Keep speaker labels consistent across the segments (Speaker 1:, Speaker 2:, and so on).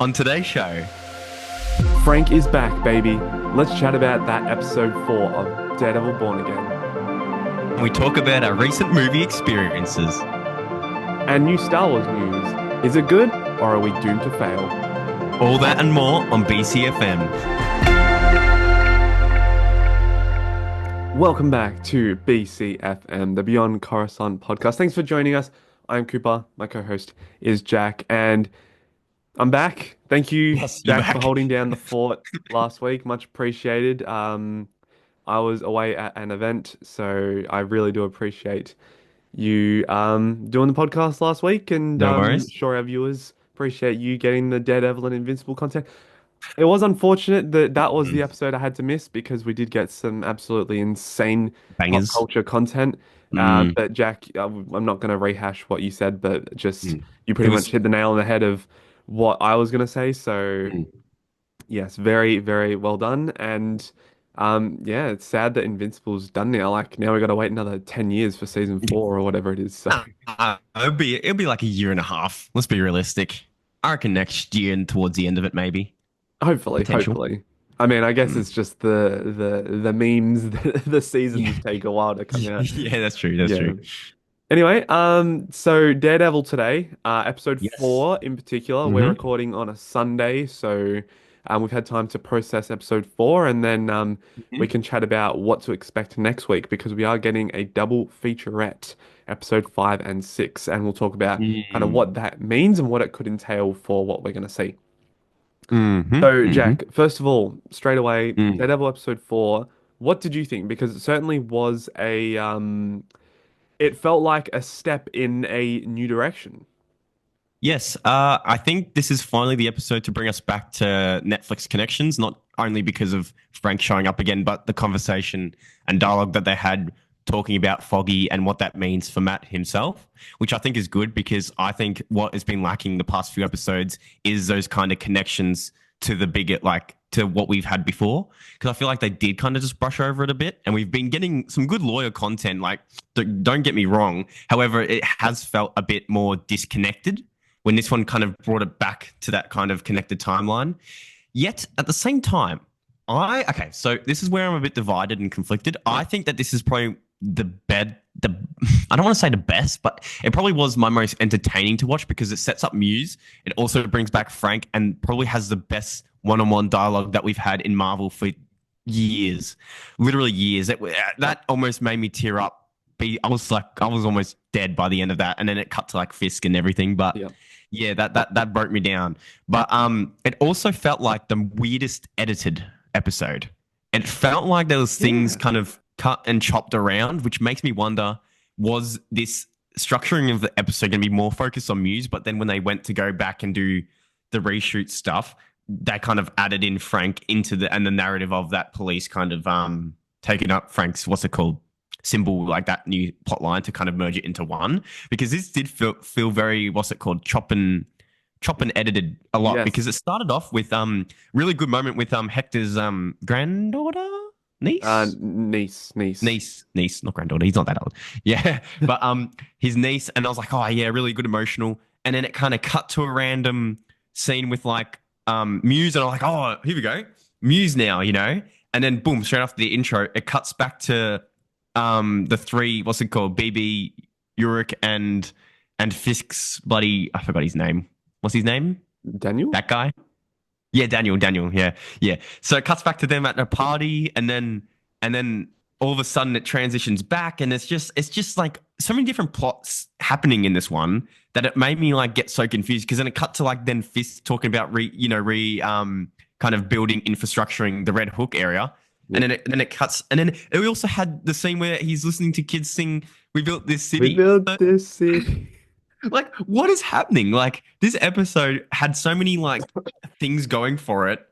Speaker 1: On today's show,
Speaker 2: Frank is back, baby. Let's chat about that episode 4 of Daredevil Born Again.
Speaker 1: we talk about our recent movie experiences.
Speaker 2: And new Star Wars news. Is it good or are we doomed to fail?
Speaker 1: All that and more on BCFM.
Speaker 2: Welcome back to BCFM, the Beyond Coruscant podcast. Thanks for joining us. I'm Cooper. My co-host is Jack, and I'm back. Thank you,
Speaker 1: Yes, you're
Speaker 2: Jack, for
Speaker 1: back.
Speaker 2: holding down the fort last week. Much appreciated. I was away at an event, so I really do appreciate you doing the podcast last week, and
Speaker 1: No worries.
Speaker 2: sure our viewers appreciate you getting the Daredevil and Invincible content. It was unfortunate that that was the
Speaker 1: Mm.
Speaker 2: episode I had to miss because we did get some absolutely insane pop
Speaker 1: Bangers.
Speaker 2: culture content.
Speaker 1: Mm,
Speaker 2: But Jack, I'm not going to rehash what you said, but just
Speaker 1: mm.
Speaker 2: you
Speaker 1: It
Speaker 2: pretty much
Speaker 1: was.
Speaker 2: hit the nail on the head of what I was going to say. So
Speaker 1: Mm.
Speaker 2: yes, very, very well done. And yeah, it's sad that Invincible's done now. Like now we got to wait another 10 years for season 4 or whatever it is. So
Speaker 1: It'll be like a year and a half. Let's be realistic. I reckon next year and towards the end of it, maybe.
Speaker 2: hopefully,
Speaker 1: Potential.
Speaker 2: hopefully. I mean, I guess
Speaker 1: Mm.
Speaker 2: it's just the memes, the
Speaker 1: Yeah.
Speaker 2: seasons take a while to come out.
Speaker 1: Yeah, that's true. That's
Speaker 2: Yeah.
Speaker 1: true.
Speaker 2: Anyway, so Daredevil today, episode
Speaker 1: Yes.
Speaker 2: 4 in particular. We're
Speaker 1: Hmm.
Speaker 2: recording on a Sunday, so we've had time to process episode 4, and then we can chat about what to expect next week because we are getting a double featurette, episode 5 and 6, and we'll talk about kind of
Speaker 1: Mm.
Speaker 2: what that means and what it could entail for what we're going to see.
Speaker 1: Hmm.
Speaker 2: So,
Speaker 1: Hmm.
Speaker 2: Jack, first of all, straight away,
Speaker 1: Mm.
Speaker 2: Daredevil episode 4, what did you think? Because it certainly was it felt like a step in a new direction.
Speaker 1: Yes, I think this is finally the episode to bring us back to Netflix connections, not only because of Frank showing up again, but the conversation and dialogue that they had talking about Foggy and what that means for Matt himself, which I think is good because I think what has been lacking the past few episodes is those kind of connections to the bigger, like to what we've had before. Because I feel like they did kind of just brush over it a bit, and we've been getting some good lawyer content. Like, don't get me wrong. However, it has felt a bit more disconnected when this one kind of brought it back to that kind of connected timeline. Yet at the same time, okay, so this is where I'm a bit divided and conflicted. I think that this is probably the I don't want to say the best, but it probably was my most entertaining to watch because it sets up Muse. It also brings back Frank and probably has the best one-on-one dialogue that we've had in Marvel for years, literally years. That almost made me tear up. I was almost dead by the end of that, and then it cut to like Fisk and everything. But
Speaker 2: Yeah.
Speaker 1: yeah, that broke me down. But it also felt like the weirdest edited episode. It felt like there was things
Speaker 2: Yeah.
Speaker 1: kind of cut and chopped around, which makes me wonder, was this structuring of the episode going to be more focused on Muse? But then when they went to go back and do the reshoot stuff, they kind of added in Frank into the narrative of that police kind of taking up Frank's, what's it called, symbol, like that new plot line to kind of merge it into one. Because this did feel very, what's it called, chop and edited a lot,
Speaker 2: Yes.
Speaker 1: because it started off with really good moment with Hector's granddaughter, niece, niece, not granddaughter. He's not that old. Yeah, but his niece, and I was like, oh yeah, really good emotional. And then it kind of cut to a random scene with like Muse, and I'm like, oh, here we go, Muse now, you know. And then boom, straight after the intro, it cuts back to the three, what's it called, BB, Uric, and Fisk's bloody, I forgot his name. What's his name?
Speaker 2: Daniel?
Speaker 1: That guy? Yeah, Daniel, yeah, yeah. So it cuts back to them at a party, and then all of a sudden it transitions back, and it's just like so many different plots happening in this one that it made me like get so confused. Because then it cut to like then Fisk talking about kind of building infrastructuring the Red Hook area, and then it cuts, and then we also had the scene where he's listening to kids sing "We Built This
Speaker 2: We
Speaker 1: City."
Speaker 2: built this city.
Speaker 1: Like, what is happening? Like, this episode had so many like things going for it,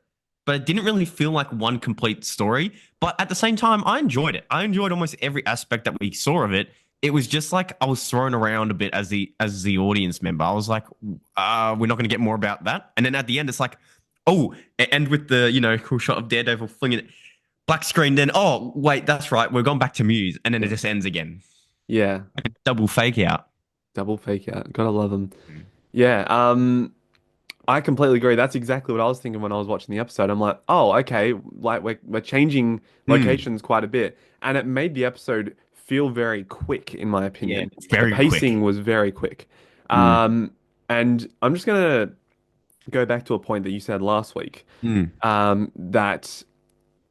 Speaker 1: but it didn't really feel like one complete story. But at the same time, I enjoyed it. I enjoyed almost every aspect that we saw of it. It was just like I was thrown around a bit as the audience member. I was like, we're not going to get more about that. And then at the end, it's like, oh, and with the cool shot of Daredevil flinging it, black screen. Then oh wait, that's right, we're gone back to Muse, and then it just ends again.
Speaker 2: Yeah.
Speaker 1: Like a double fake out.
Speaker 2: Double fake out. Gotta love them. Yeah. I completely agree. That's exactly what I was thinking when I was watching the episode. I'm like, oh, okay, like we're changing
Speaker 1: Hmm.
Speaker 2: locations quite a bit, and it made the episode feel very quick, in my
Speaker 1: Yeah,
Speaker 2: opinion. The
Speaker 1: very quick.
Speaker 2: pacing was very quick.
Speaker 1: Mm.
Speaker 2: Um, and I'm just gonna go back to a point that you said last week,
Speaker 1: Mm.
Speaker 2: that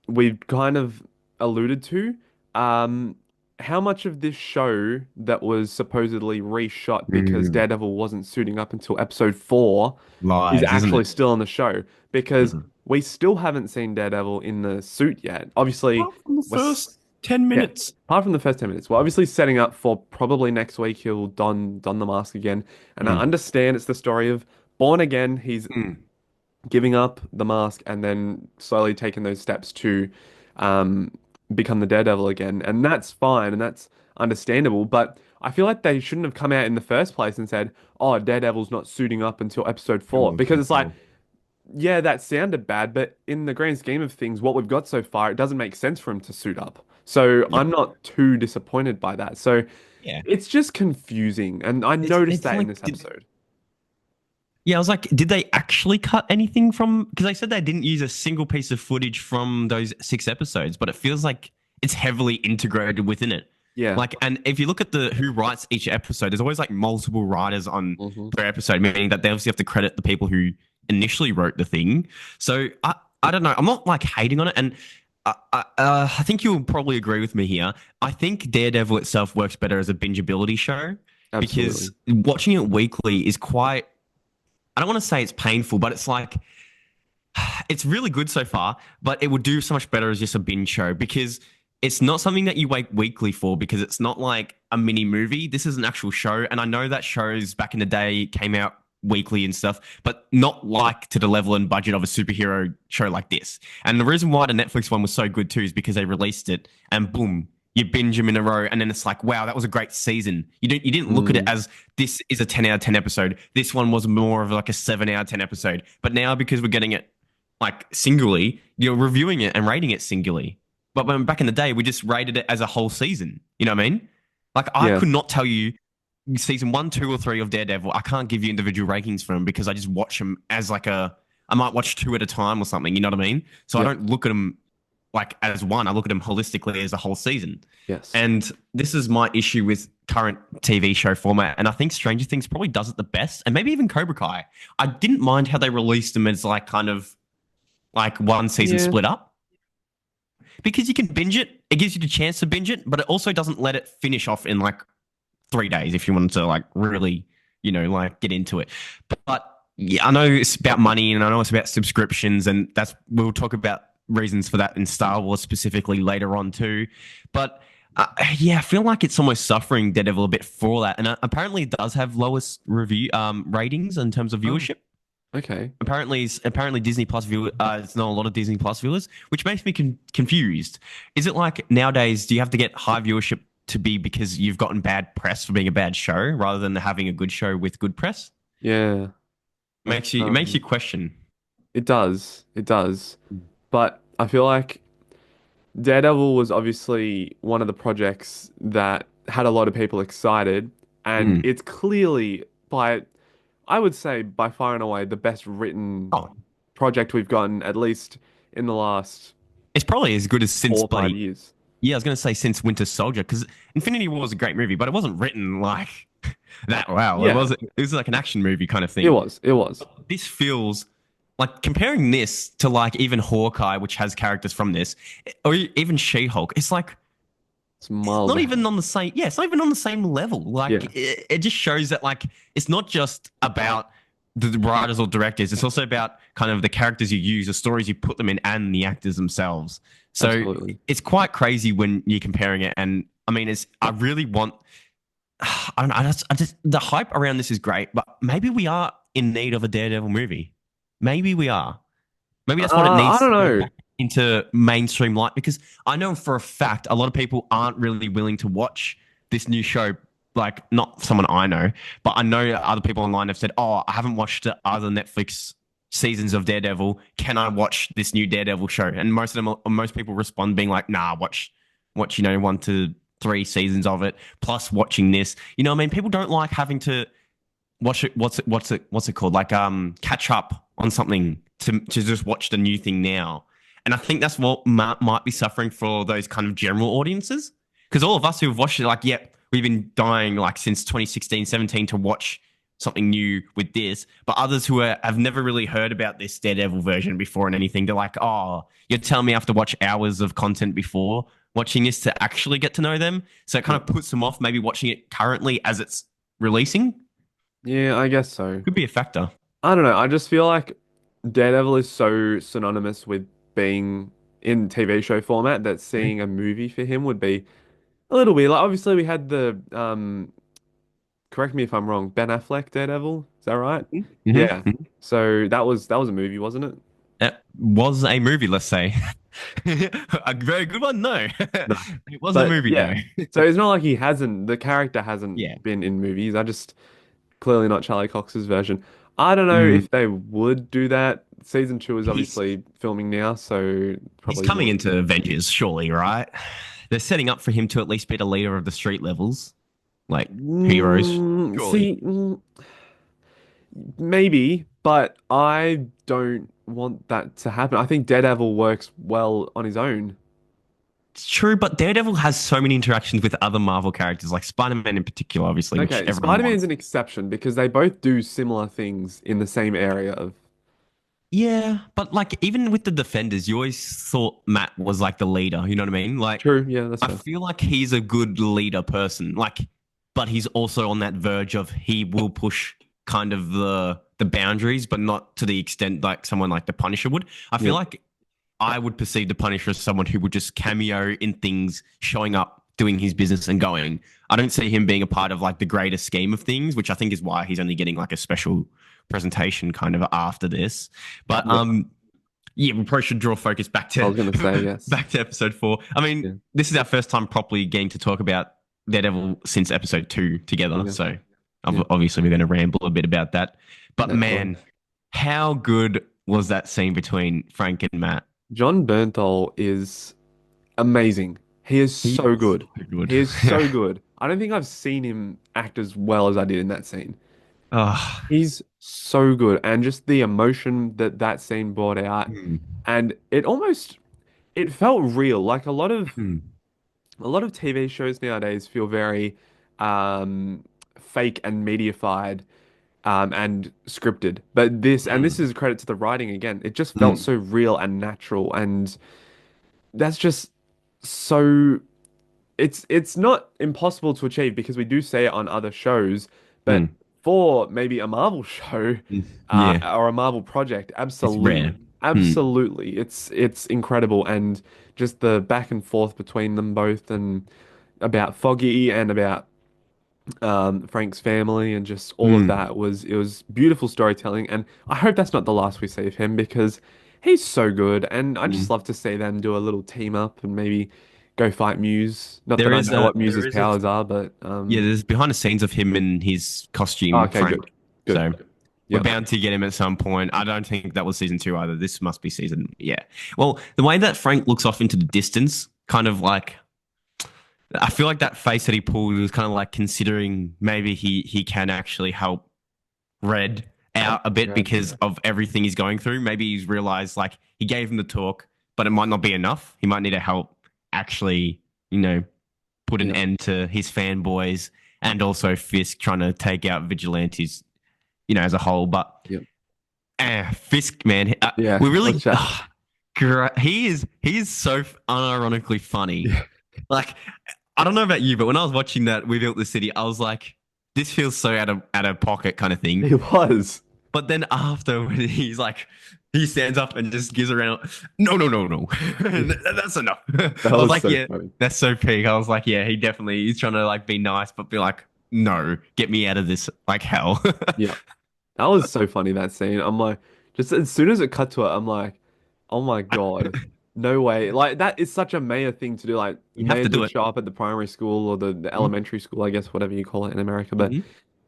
Speaker 2: we've kind of alluded to. Um, how much of this show that was supposedly reshot because
Speaker 1: Mm.
Speaker 2: Daredevil wasn't suiting up until episode 4 is
Speaker 1: Lies, isn't
Speaker 2: actually
Speaker 1: it?
Speaker 2: still on the show? Because
Speaker 1: Mhm.
Speaker 2: we still haven't seen Daredevil in the suit yet. Obviously,
Speaker 1: Apart from the
Speaker 2: we're
Speaker 1: first 10
Speaker 2: yeah,
Speaker 1: minutes.
Speaker 2: apart from the first 10 minutes, we're obviously setting up for probably next week he'll don the mask again. And I
Speaker 1: Mm.
Speaker 2: understand it's the story of Born Again. He's
Speaker 1: Mm.
Speaker 2: giving up the mask and then slowly taking those steps to um, become the Daredevil again. And that's fine and that's understandable. But I feel like they shouldn't have come out in the first place and said, oh, Daredevil's not suiting up until episode
Speaker 1: It
Speaker 2: 4.
Speaker 1: was
Speaker 2: Because
Speaker 1: too
Speaker 2: it's like,
Speaker 1: cool.
Speaker 2: yeah, that sounded bad, but in the grand scheme of things, what we've got so far, it doesn't make sense for him to suit up. So
Speaker 1: Yep.
Speaker 2: I'm not too disappointed by that. So
Speaker 1: Yeah.
Speaker 2: it's just confusing. And I noticed
Speaker 1: It's
Speaker 2: that in
Speaker 1: like,
Speaker 2: this episode.
Speaker 1: yeah, I was like, did they actually cut anything from? Because they said they didn't use a single piece of footage from those 6 episodes, but it feels like it's heavily integrated within it.
Speaker 2: Yeah.
Speaker 1: Like, and if you look at the who writes each episode, there's always like multiple writers on
Speaker 2: Hmm.
Speaker 1: per episode, meaning that they obviously have to credit the people who initially wrote the thing. So I don't know. I'm not like hating on it, and I think you'll probably agree with me here. I think Daredevil itself works better as a bingeability show because
Speaker 2: Absolutely.
Speaker 1: watching it weekly is quite. I don't want to say it's painful, but it's like it's really good so far, but it would do so much better as just a binge show because it's not something that you wait weekly for because it's not like a mini movie. This is an actual show. And I know that shows back in the day came out weekly and stuff, but not like to the level and budget of a superhero show like this. And the reason why the Netflix one was so good too is because they released it and boom, you binge them in a row, and then it's like, wow, that was a great season. You didn't look at it
Speaker 2: Mm,
Speaker 1: as this is a 10 out of 10 episode. This one was more of like a 7 out of 10 episode. But now because we're getting it like singularly, you're reviewing it and rating it singularly. But when back in the day, we just rated it as a whole season. You know what I mean? Like I
Speaker 2: yeah.
Speaker 1: could not tell you season 1, 2, or 3 of Daredevil. I can't give you individual rankings for them because I just watch them as like a. I might watch two at a time or something. You know what I mean? So I
Speaker 2: Yeah.
Speaker 1: don't look at them like as one. I look at them holistically as a whole season.
Speaker 2: Yes.
Speaker 1: And this is my issue with current TV show format. And I think Stranger Things probably does it the best, and maybe even Cobra Kai. I didn't mind how they released them as like kind of like one season
Speaker 2: Yeah.
Speaker 1: split up because you can binge it. It gives you the chance to binge it, but it also doesn't let it finish off in like 3 days if you wanted to like really, like get into it. But yeah, I know it's about money and I know it's about subscriptions, and we'll talk about reasons for that in Star Wars specifically later on too. But yeah, I feel like it's almost suffering Daredevil a bit for that, and apparently it does have lowest review ratings in terms of
Speaker 2: Oh,
Speaker 1: viewership.
Speaker 2: okay.
Speaker 1: Apparently Disney Plus viewer it's not a lot of Disney Plus viewers, which makes me confused. Is it like nowadays? Do you have to get high viewership to be because you've gotten bad press for being a bad show, rather than having a good show with good press?
Speaker 2: Yeah.
Speaker 1: Makes
Speaker 2: That's
Speaker 1: you it makes you question.
Speaker 2: it does. It does. But I feel like Daredevil was obviously one of the projects that had a lot of people excited, and
Speaker 1: Mm.
Speaker 2: it's clearly by, I would say, by far and away the best written
Speaker 1: Oh,
Speaker 2: project we've gotten, at least in the last
Speaker 1: it's probably as good as since
Speaker 2: four or five
Speaker 1: bloody.
Speaker 2: years.
Speaker 1: Yeah, I was gonna say since Winter Soldier, because Infinity War was a great movie, but it wasn't written like that. Wow, it
Speaker 2: Yeah,
Speaker 1: was. It was like an action movie kind of
Speaker 2: it
Speaker 1: thing.
Speaker 2: was. It was.
Speaker 1: This feels like comparing this to like even Hawkeye, which has characters from this, or even She-Hulk. It's like
Speaker 2: It's
Speaker 1: it's
Speaker 2: miles
Speaker 1: not even
Speaker 2: ahead.
Speaker 1: on the same. Yeah, it's not even on the same level.
Speaker 2: Yeah,
Speaker 1: Like it just shows that like it's not just about the writers or directors. It's also about kind of the characters you use, the stories you put them in, and the actors themselves. So
Speaker 2: absolutely.
Speaker 1: it's quite crazy when you're comparing it. And I mean, it's I really want. I don't know. I just the hype around this is great, but maybe we are in need of a Daredevil movie. Maybe we are. Maybe that's what it
Speaker 2: I
Speaker 1: needs
Speaker 2: don't
Speaker 1: to go
Speaker 2: know.
Speaker 1: back into mainstream light, because I know for a fact a lot of people aren't really willing to watch this new show. Like, not someone I know, but I know other people online have said, "Oh, I haven't watched the other Netflix seasons of Daredevil. Can I watch this new Daredevil show?" And most people respond being like, "Nah, watch 1 to 3 seasons of it, plus watching this." You know what I mean? People don't like having to what's it called? Like catch up on something to just watch the new thing now. And I think that's what might be suffering for those kind of general audiences. Because all of us who've watched it, like, yep, we've been dying like since 2016, 17 to watch something new with this. But others who have never really heard about this Daredevil version before and anything, they're like, oh, you're telling me I have to watch hours of content before watching this to actually get to know them. So it kind of puts them off maybe watching it currently as it's releasing.
Speaker 2: Yeah, I guess so.
Speaker 1: Could be a factor.
Speaker 2: I don't know. I just feel like Daredevil is so synonymous with being in TV show format that seeing a movie for him would be a little weird. Like obviously we had the correct me if I'm wrong, Ben Affleck Daredevil. Is that right? Yeah.
Speaker 1: Mm-hmm.
Speaker 2: So that was a movie, wasn't it?
Speaker 1: It was a movie, let's say. A very good one, no.
Speaker 2: No.
Speaker 1: It was a
Speaker 2: But
Speaker 1: movie,
Speaker 2: yeah.
Speaker 1: though.
Speaker 2: So it's not like the character hasn't
Speaker 1: Yeah.
Speaker 2: been in movies. I just clearly not Charlie Cox's version. I don't know
Speaker 1: Mm.
Speaker 2: if they would do that. Season 2 is
Speaker 1: He's
Speaker 2: obviously filming now, so
Speaker 1: he's
Speaker 2: probably
Speaker 1: coming
Speaker 2: would.
Speaker 1: into Avengers, surely, right? They're setting up for him to at least be the leader of the street levels, like heroes, surely.
Speaker 2: See, maybe, but I don't want that to happen. I think Daredevil works well on his own.
Speaker 1: It's true, but Daredevil has so many interactions with other Marvel characters, like Spider-Man in particular, obviously, which
Speaker 2: Okay,
Speaker 1: everyone
Speaker 2: Spider-Man's
Speaker 1: wants.
Speaker 2: an exception because they both do similar things in the same area of.
Speaker 1: Yeah, but like even with the Defenders, you always thought Matt was like the leader. You know what I mean? Like
Speaker 2: True, yeah, that's
Speaker 1: I
Speaker 2: fair.
Speaker 1: feel like he's a good leader person. Like, but he's also on that verge of he will push kind of the boundaries, but not to the extent like someone like the Punisher would. I feel
Speaker 2: Yep.
Speaker 1: like I would perceive the Punisher as someone who would just cameo in things, showing up, doing his business, and going. I don't see him being a part of like the greater scheme of things, which I think is why he's only getting like a special presentation kind of after this. But
Speaker 2: Yep.
Speaker 1: yeah, we probably should draw focus back
Speaker 2: I
Speaker 1: to
Speaker 2: was gonna say yes.
Speaker 1: back to episode 4. I
Speaker 2: Yeah.
Speaker 1: mean, this is our first time properly getting to talk about Daredevil since episode 2 together.
Speaker 2: Yeah.
Speaker 1: So
Speaker 2: Yeah.
Speaker 1: obviously we're going to ramble a bit about that. But
Speaker 2: Naturally.
Speaker 1: man, how good was that scene between Frank and Matt?
Speaker 2: John Bernthal is amazing. He is
Speaker 1: He
Speaker 2: so
Speaker 1: is
Speaker 2: good.
Speaker 1: so good.
Speaker 2: He is so good. I don't think I've seen him act as well as I did in that scene.
Speaker 1: Oh,
Speaker 2: He's so good, and just the emotion that that scene brought out,
Speaker 1: mm,
Speaker 2: and it felt real. Like
Speaker 1: mm,
Speaker 2: a lot of TV shows nowadays feel very fake and mediafied and scripted. But this
Speaker 1: mm,
Speaker 2: is a credit to the writing again. It just felt
Speaker 1: mm,
Speaker 2: so real and natural, and that's just so it's not impossible to achieve because we do say it on other shows, but
Speaker 1: mm,
Speaker 2: for maybe a Marvel show
Speaker 1: yeah,
Speaker 2: or a Marvel project,
Speaker 1: it's rare.
Speaker 2: absolutely,
Speaker 1: Mm,
Speaker 2: absolutely, it's incredible, and just the back and forth between them both, and about Foggy and about Frank's family, and just all of
Speaker 1: mm,
Speaker 2: that was beautiful storytelling, and I hope that's not the last we see of him because he's so good, and I just
Speaker 1: mm.
Speaker 2: love to see them do a little team up and maybe go fight Muse. Not that
Speaker 1: There
Speaker 2: I
Speaker 1: is
Speaker 2: know
Speaker 1: a
Speaker 2: what Muse's powers are, but
Speaker 1: yeah, there's behind the scenes of him in his
Speaker 2: oh,
Speaker 1: costume,
Speaker 2: okay,
Speaker 1: Frank.
Speaker 2: good, good,
Speaker 1: So we're
Speaker 2: yep,
Speaker 1: bound to get him at some point. I don't think that was season 2 either. This must be season, yeah. Well, the way that Frank looks off into the distance, kind of like I feel like that face that he pulled was kind of like considering maybe he can actually help Red out a bit
Speaker 2: Red,
Speaker 1: because of everything he's going through. Maybe he's realized like he gave him the talk, but it might not be enough. He might need to help actually, put an
Speaker 2: yep,
Speaker 1: end to his fanboys and also Fisk trying to take out vigilantes, as a whole. But
Speaker 2: yep,
Speaker 1: Fisk, man,
Speaker 2: yeah.
Speaker 1: we really,
Speaker 2: Let's chat.
Speaker 1: he is so unironically funny.
Speaker 2: Yeah,
Speaker 1: Like, I don't know about you, but when I was watching that We Built the City, I was like, this feels so out of pocket kind of thing.
Speaker 2: he was.
Speaker 1: But then after when he's like, he stands up and just gives around, no, no, no, no, that's enough. I
Speaker 2: That
Speaker 1: was
Speaker 2: was
Speaker 1: like,
Speaker 2: so
Speaker 1: yeah,
Speaker 2: funny.
Speaker 1: that's so peak. I was like, yeah, he's trying to like be nice, but be like, no, get me out of this like hell.
Speaker 2: Yeah, that was so funny that scene. I'm like, just as soon as it cut to it, I'm like, oh my God, no way. Like that is such a Maya thing to do. Like
Speaker 1: You have
Speaker 2: Mayors
Speaker 1: to do
Speaker 2: would
Speaker 1: it.
Speaker 2: show up at the primary school or the elementary school, I guess, whatever you call it in America, but
Speaker 1: Mhm.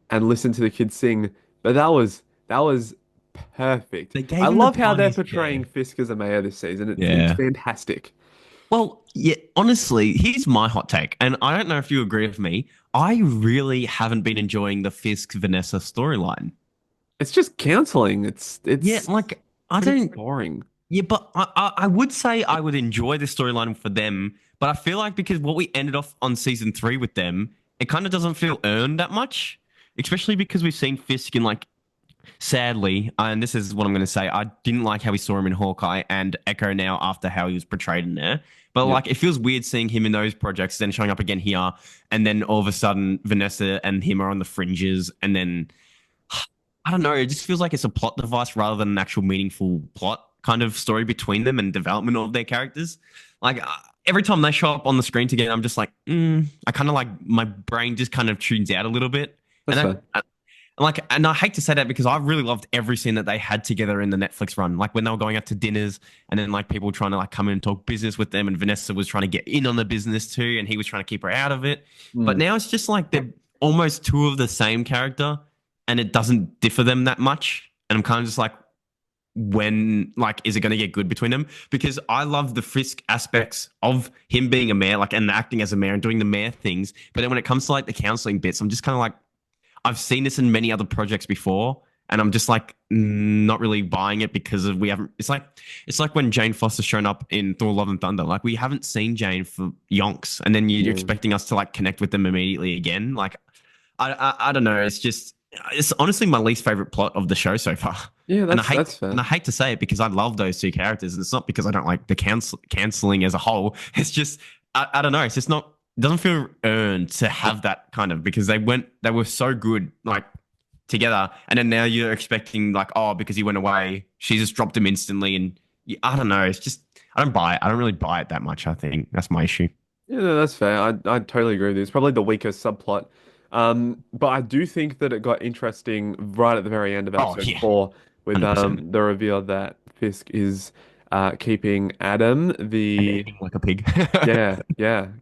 Speaker 2: and listen to the kids sing. But that was perfect.
Speaker 1: They
Speaker 2: I
Speaker 1: gave him the
Speaker 2: love how
Speaker 1: time
Speaker 2: they're
Speaker 1: he's yeah.
Speaker 2: portraying Fisk as a mayor this season. It's
Speaker 1: Yeah.
Speaker 2: fantastic.
Speaker 1: Well, yeah, honestly, here's my hot take, and I don't know if you agree with me. I really haven't been enjoying the Fisk Vanessa storyline.
Speaker 2: It's just counseling.
Speaker 1: Yeah,
Speaker 2: It's
Speaker 1: like I
Speaker 2: pretty
Speaker 1: don't.
Speaker 2: boring.
Speaker 1: Yeah, but I would say I would enjoy the storyline for them, but I feel like because what we ended off on season three with them, it kind of doesn't feel earned that much. Especially because we've seen Fisk in like sadly, and this is what I'm going to say, I didn't like how we saw him in Hawkeye and Echo now after how he was portrayed in there. But
Speaker 2: Yep.
Speaker 1: like, it feels weird seeing him in those projects, then showing up again here, and then all of a sudden Vanessa and him are on the fringes, and then I don't know, it just feels like it's a plot device rather than an actual meaningful plot kind of story between them and development of their characters. Like every time they show up on the screen together, I'm just like, I kind of like my brain just kind of tunes out a little bit. And
Speaker 2: That's fair.
Speaker 1: and I hate to say that because I really loved every scene that they had together in the Netflix run. Like when they were going out to dinners and then like people trying to like come in and talk business with them and Vanessa was trying to get in on the business too and he was trying to keep her out of it. But
Speaker 2: Mm.
Speaker 1: now it's just like they're almost two of the same character and it doesn't differ them that much. And I'm kind of just like, when like is it going to get good between them? Because I love the Frisk aspects of him being a mayor, like and acting as a mayor and doing the mayor things. But then when it comes to like the counseling bits, I'm just kind of like, I've seen this in many other projects before, and I'm just like not really buying it because of we haven't. It's like when Jane Foster's shown up in Thor: Love and Thunder. Like we haven't seen Jane for yonks, and then you're
Speaker 2: Yeah.
Speaker 1: expecting us to like connect with them immediately again. Like I don't know. It's honestly my least favorite plot of the show so far.
Speaker 2: Yeah,
Speaker 1: And I
Speaker 2: that's
Speaker 1: hate
Speaker 2: fair.
Speaker 1: and I hate to say it because I love those two characters, and it's not because I don't like the canceling as a whole. It's just I don't know. It's just not. It doesn't feel earned to have that kind of because they were so good like together, and then now you're expecting like because he went away, she just dropped him instantly, and I don't know. It's just I don't buy it. I don't really buy it that much. I think that's my issue.
Speaker 2: Yeah, no, that's fair. I totally agree with you. It's probably the weakest subplot. But I do think that it got interesting right at the very end of
Speaker 1: Oh
Speaker 2: episode
Speaker 1: yeah,
Speaker 2: four with
Speaker 1: 100%.
Speaker 2: the reveal that Fisk is keeping Adam
Speaker 1: And
Speaker 2: the
Speaker 1: eating like a pig.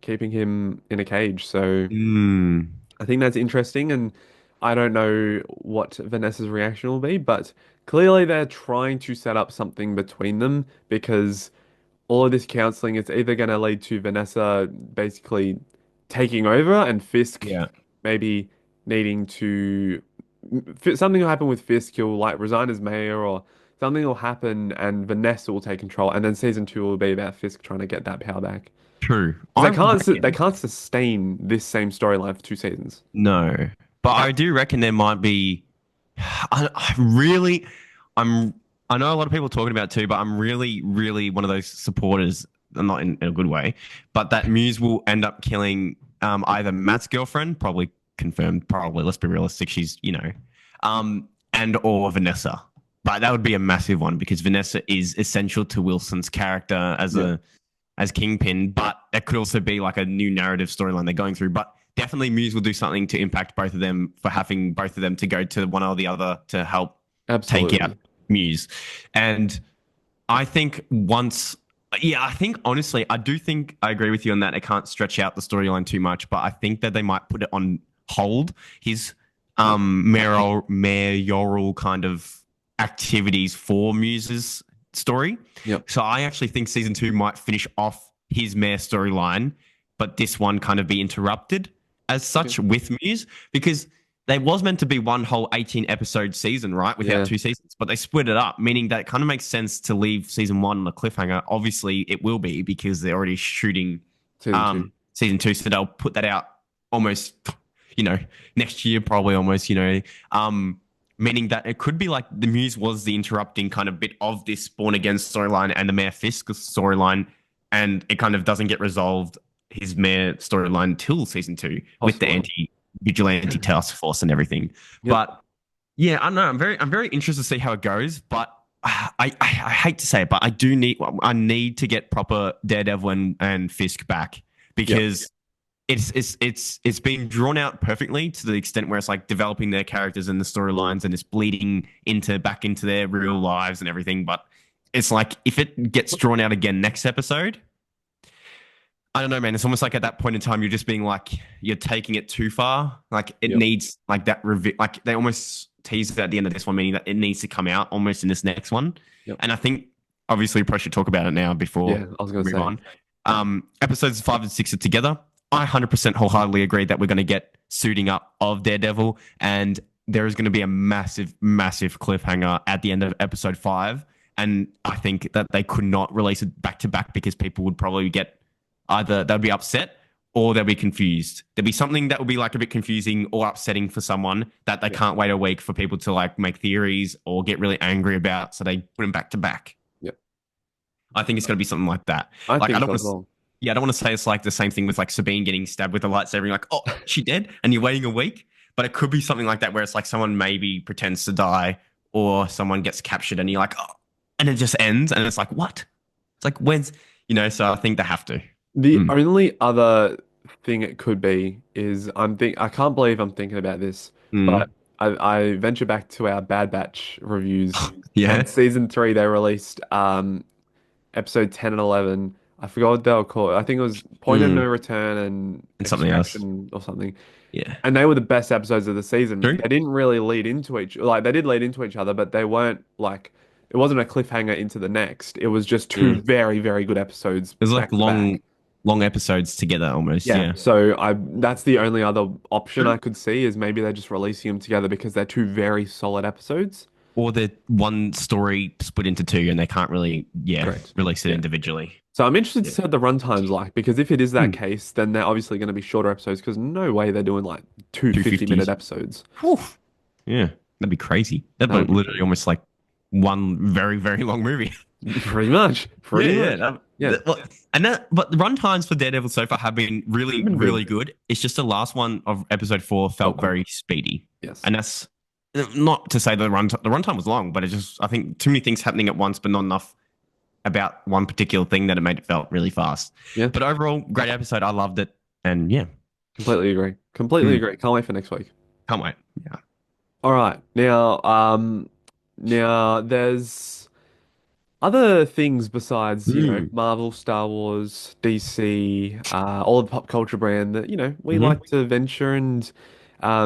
Speaker 2: keeping him in a cage. So
Speaker 1: mm,
Speaker 2: I think that's interesting, and I don't know what Vanessa's reaction will be, but clearly they're trying to set up something between them because all of this counseling is either going to lead to Vanessa basically taking over and Fisk
Speaker 1: yeah.
Speaker 2: maybe needing to something will happen with Fisk, he'll like resign as mayor or something will happen and Vanessa will take control, and then season two will be about Fisk trying to get that power back.
Speaker 1: True.
Speaker 2: Because
Speaker 1: I
Speaker 2: they
Speaker 1: reckon
Speaker 2: can't sustain this same storyline for two seasons.
Speaker 1: no, but I do reckon there might be. I really, I'm. I know a lot of people are talking about it too, but I'm really, really one of those supporters. Not in a good way, but that Muse will end up killing either Matt's girlfriend, probably confirmed. Probably, let's be realistic. She's and or Vanessa. But that would be a massive one because Vanessa is essential to Wilson's character
Speaker 2: Yeah,
Speaker 1: as Kingpin, but that could also be like a new narrative storyline they're going through. But definitely Muse will do something to impact both of them for having both of them to go to one or the other to help take out
Speaker 2: absolutely.
Speaker 1: Muse. And I think I think honestly, I do think I agree with you on that. It can't stretch out the storyline too much, but I think that they might put it on hold. His mayoral kind of activities for Muse's story.
Speaker 2: Yep.
Speaker 1: So I actually think season two might finish off his mayor storyline, but this one kind of be interrupted as
Speaker 2: Okay.
Speaker 1: such with Muse because there was meant to be one whole 18 episode season, right? Without
Speaker 2: Yeah.
Speaker 1: two seasons, but they split it up, meaning that it kind of makes sense to leave season one on a cliffhanger. Obviously, it will be because they're already shooting
Speaker 2: Season two.
Speaker 1: season two, so they'll put that out almost, next year, probably almost, meaning that it could be like the Muse was the interrupting kind of bit of this Born Again storyline and the Mayor Fisk storyline, and it kind of doesn't get resolved his Mayor storyline till season two with the
Speaker 2: Possible.
Speaker 1: vigilante task force and everything.
Speaker 2: Yep.
Speaker 1: But yeah, I know I'm very interested to see how it goes. But I hate to say it, but I need to get proper Daredevil and Fisk back
Speaker 2: Yep.
Speaker 1: because it's been drawn out perfectly to the extent where it's like developing their characters and the storylines and it's bleeding back into their real lives and everything. But it's like if it gets drawn out again next episode, I don't know, man. It's almost like at that point in time, you're just being like, you're taking it too far. Like it
Speaker 2: Yep.
Speaker 1: needs like that like they almost teased it at the end of this one, meaning that it needs to come out almost in this next one.
Speaker 2: Yep.
Speaker 1: And I think obviously we probably should talk about it now before
Speaker 2: Yeah, I was gonna
Speaker 1: we move
Speaker 2: say.
Speaker 1: on. Episodes 5 and 6 are together. I 100% wholeheartedly agree that we're going to get suiting up of Daredevil, and there is going to be a massive, massive cliffhanger at the end of episode 5. And I think that they could not release it back to back because people would probably get either they'd be upset or they'll be confused. There'll be something that will be like a bit confusing or upsetting for someone that they can't wait a week for people to like make theories or get really angry about. So they put them back to back.
Speaker 2: Yep.
Speaker 1: I think it's going to be something like that.
Speaker 2: I
Speaker 1: Like
Speaker 2: think
Speaker 1: I don't
Speaker 2: so
Speaker 1: want
Speaker 2: as
Speaker 1: to.
Speaker 2: well.
Speaker 1: Yeah, I don't want to say it's like the same thing with like Sabine getting stabbed with a lightsaber. You're like, oh, she dead, and you're waiting a week. But it could be something like that where it's like someone maybe pretends to die, or someone gets captured, and you're like, oh, and it just ends, and it's like, what? It's like when's So I think they have to.
Speaker 2: The
Speaker 1: Mm.
Speaker 2: only other thing it could be is I can't believe I'm thinking about this, but
Speaker 1: Mm.
Speaker 2: I venture back to our Bad Batch reviews, and
Speaker 1: Yeah.
Speaker 2: season 3 they released episode 10 and 11. I forgot what they were called. I think it was Point of No
Speaker 1: Mm.
Speaker 2: Return and
Speaker 1: And something else.
Speaker 2: Extraction or something.
Speaker 1: Yeah.
Speaker 2: And they were the best episodes of the season.
Speaker 1: True.
Speaker 2: They didn't really lead into like they did lead into each other, but they weren't like it wasn't a cliffhanger into the next. It was just two
Speaker 1: Mm.
Speaker 2: very, very good episodes
Speaker 1: There's like
Speaker 2: back to back.
Speaker 1: long episodes together almost.
Speaker 2: Yeah.
Speaker 1: Yeah.
Speaker 2: So I that's the only other option I could see is maybe they're just releasing them together because they're two very solid episodes.
Speaker 1: Or the one story split into two, and they can't really,
Speaker 2: Correct.
Speaker 1: release it
Speaker 2: Yeah.
Speaker 1: individually.
Speaker 2: So I'm interested to
Speaker 1: Yeah.
Speaker 2: see what the runtime's like because if it is that
Speaker 1: Mm.
Speaker 2: case, then they're obviously going to be shorter episodes because no way they're doing like two
Speaker 1: Two
Speaker 2: 50-minute
Speaker 1: 50s.
Speaker 2: episodes.
Speaker 1: Whew. Yeah, that'd be crazy. That'd
Speaker 2: That would
Speaker 1: be
Speaker 2: be
Speaker 1: literally almost like one very, very long movie.
Speaker 2: pretty much. Pretty
Speaker 1: Yeah,
Speaker 2: much.
Speaker 1: yeah.
Speaker 2: Yeah.
Speaker 1: But the run times for Daredevil so far have been really,
Speaker 2: Been good.
Speaker 1: really good. It's just the last one of episode 4 felt
Speaker 2: cool.
Speaker 1: very speedy.
Speaker 2: Yes.
Speaker 1: And that's not to say the runtime was long, but it just I think too many things happening at once, but not enough about one particular thing that it made it felt really fast.
Speaker 2: Yeah.
Speaker 1: But overall, great episode. I loved it. And yeah,
Speaker 2: Completely agree. Completely
Speaker 1: Mm.
Speaker 2: agree. Can't wait for next week.
Speaker 1: can't wait. Yeah.
Speaker 2: All right. Now there's other things besides,
Speaker 1: Mm.
Speaker 2: Marvel, Star Wars, DC, all the pop culture brand that, we
Speaker 1: Mhm.
Speaker 2: like to venture and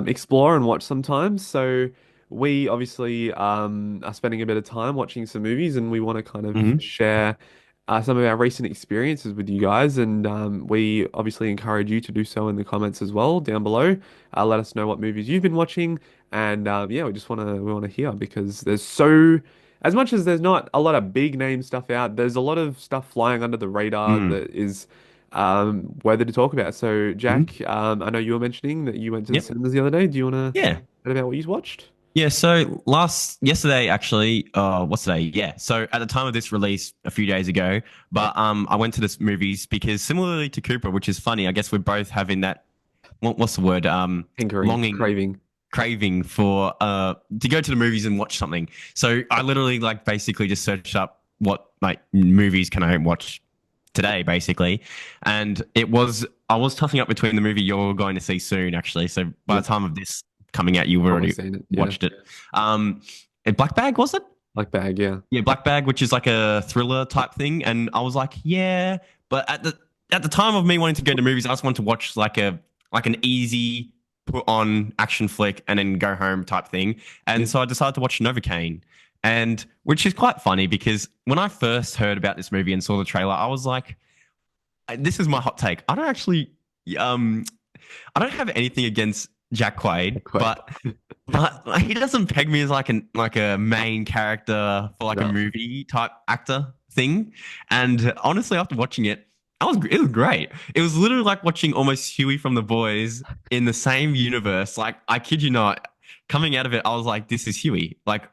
Speaker 2: explore and watch sometimes. So we obviously are spending a bit of time watching some movies and we want to kind of
Speaker 1: Mhm.
Speaker 2: share some of our recent experiences with you guys. And we obviously encourage you to do so in the comments as well down below. Let us know what movies you've been watching. And yeah, we want to hear because there's as much as there's not a lot of big name stuff out, there's a lot of stuff flying under the radar
Speaker 1: Mm.
Speaker 2: that is worthy to talk about. So,
Speaker 1: Mhm.
Speaker 2: Jack, I know you were mentioning that you went to the
Speaker 1: Yep.
Speaker 2: cinemas the other day. Do you want to
Speaker 1: Yeah.
Speaker 2: chat about what you watched?
Speaker 1: Yeah, so yesterday actually, what's today? Yeah. So at the time of this release a few days ago, but I went to this movies because similarly to Cooper, which is funny, I guess we're both having that what's the word?
Speaker 2: Hankering,
Speaker 1: Longing,
Speaker 2: craving.
Speaker 1: craving for to go to the movies and watch something. So I literally like basically just searched up what like movies can I watch today basically, and I was tossing up between the movie you're going to see soon actually. So by
Speaker 2: Yeah.
Speaker 1: the time of this coming out, you've
Speaker 2: Probably
Speaker 1: already
Speaker 2: seen it. Yeah.
Speaker 1: watched it. Black Bag was it?
Speaker 2: Like bag, yeah.
Speaker 1: Yeah, Black Bag, which is like a thriller type thing, and I was like, yeah, but at the time of me wanting to go to movies, I just wanted to watch like an easy put on action flick and then go home type thing, and
Speaker 2: Yeah.
Speaker 1: so I decided to watch Novocaine, and which is quite funny because when I first heard about this movie and saw the trailer, I was like, this is my hot take. Um, I don't have anything against Jack Quaid,
Speaker 2: Quaid.
Speaker 1: but he doesn't peg me as like a main character for like a
Speaker 2: No.
Speaker 1: movie type actor thing. And honestly, after watching it, it was great. It was literally like watching almost Huey from The Boys in the same universe. Like I kid you not, coming out of it, I was like, this is Huey. Like,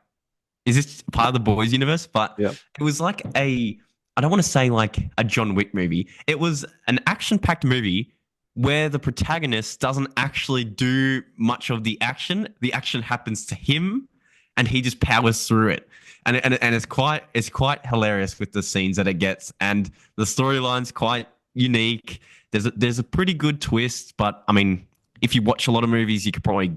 Speaker 1: is this part of the Boys universe? But
Speaker 2: Yeah.
Speaker 1: it was like I don't want to say like a John Wick movie. It was an action-packed movie where the protagonist doesn't actually do much of the action. The action happens to him, and he just powers through it. And it's quite hilarious with the scenes that it gets, and the storyline's quite unique. There's a pretty good twist, but I mean, if you watch a lot of movies, you could probably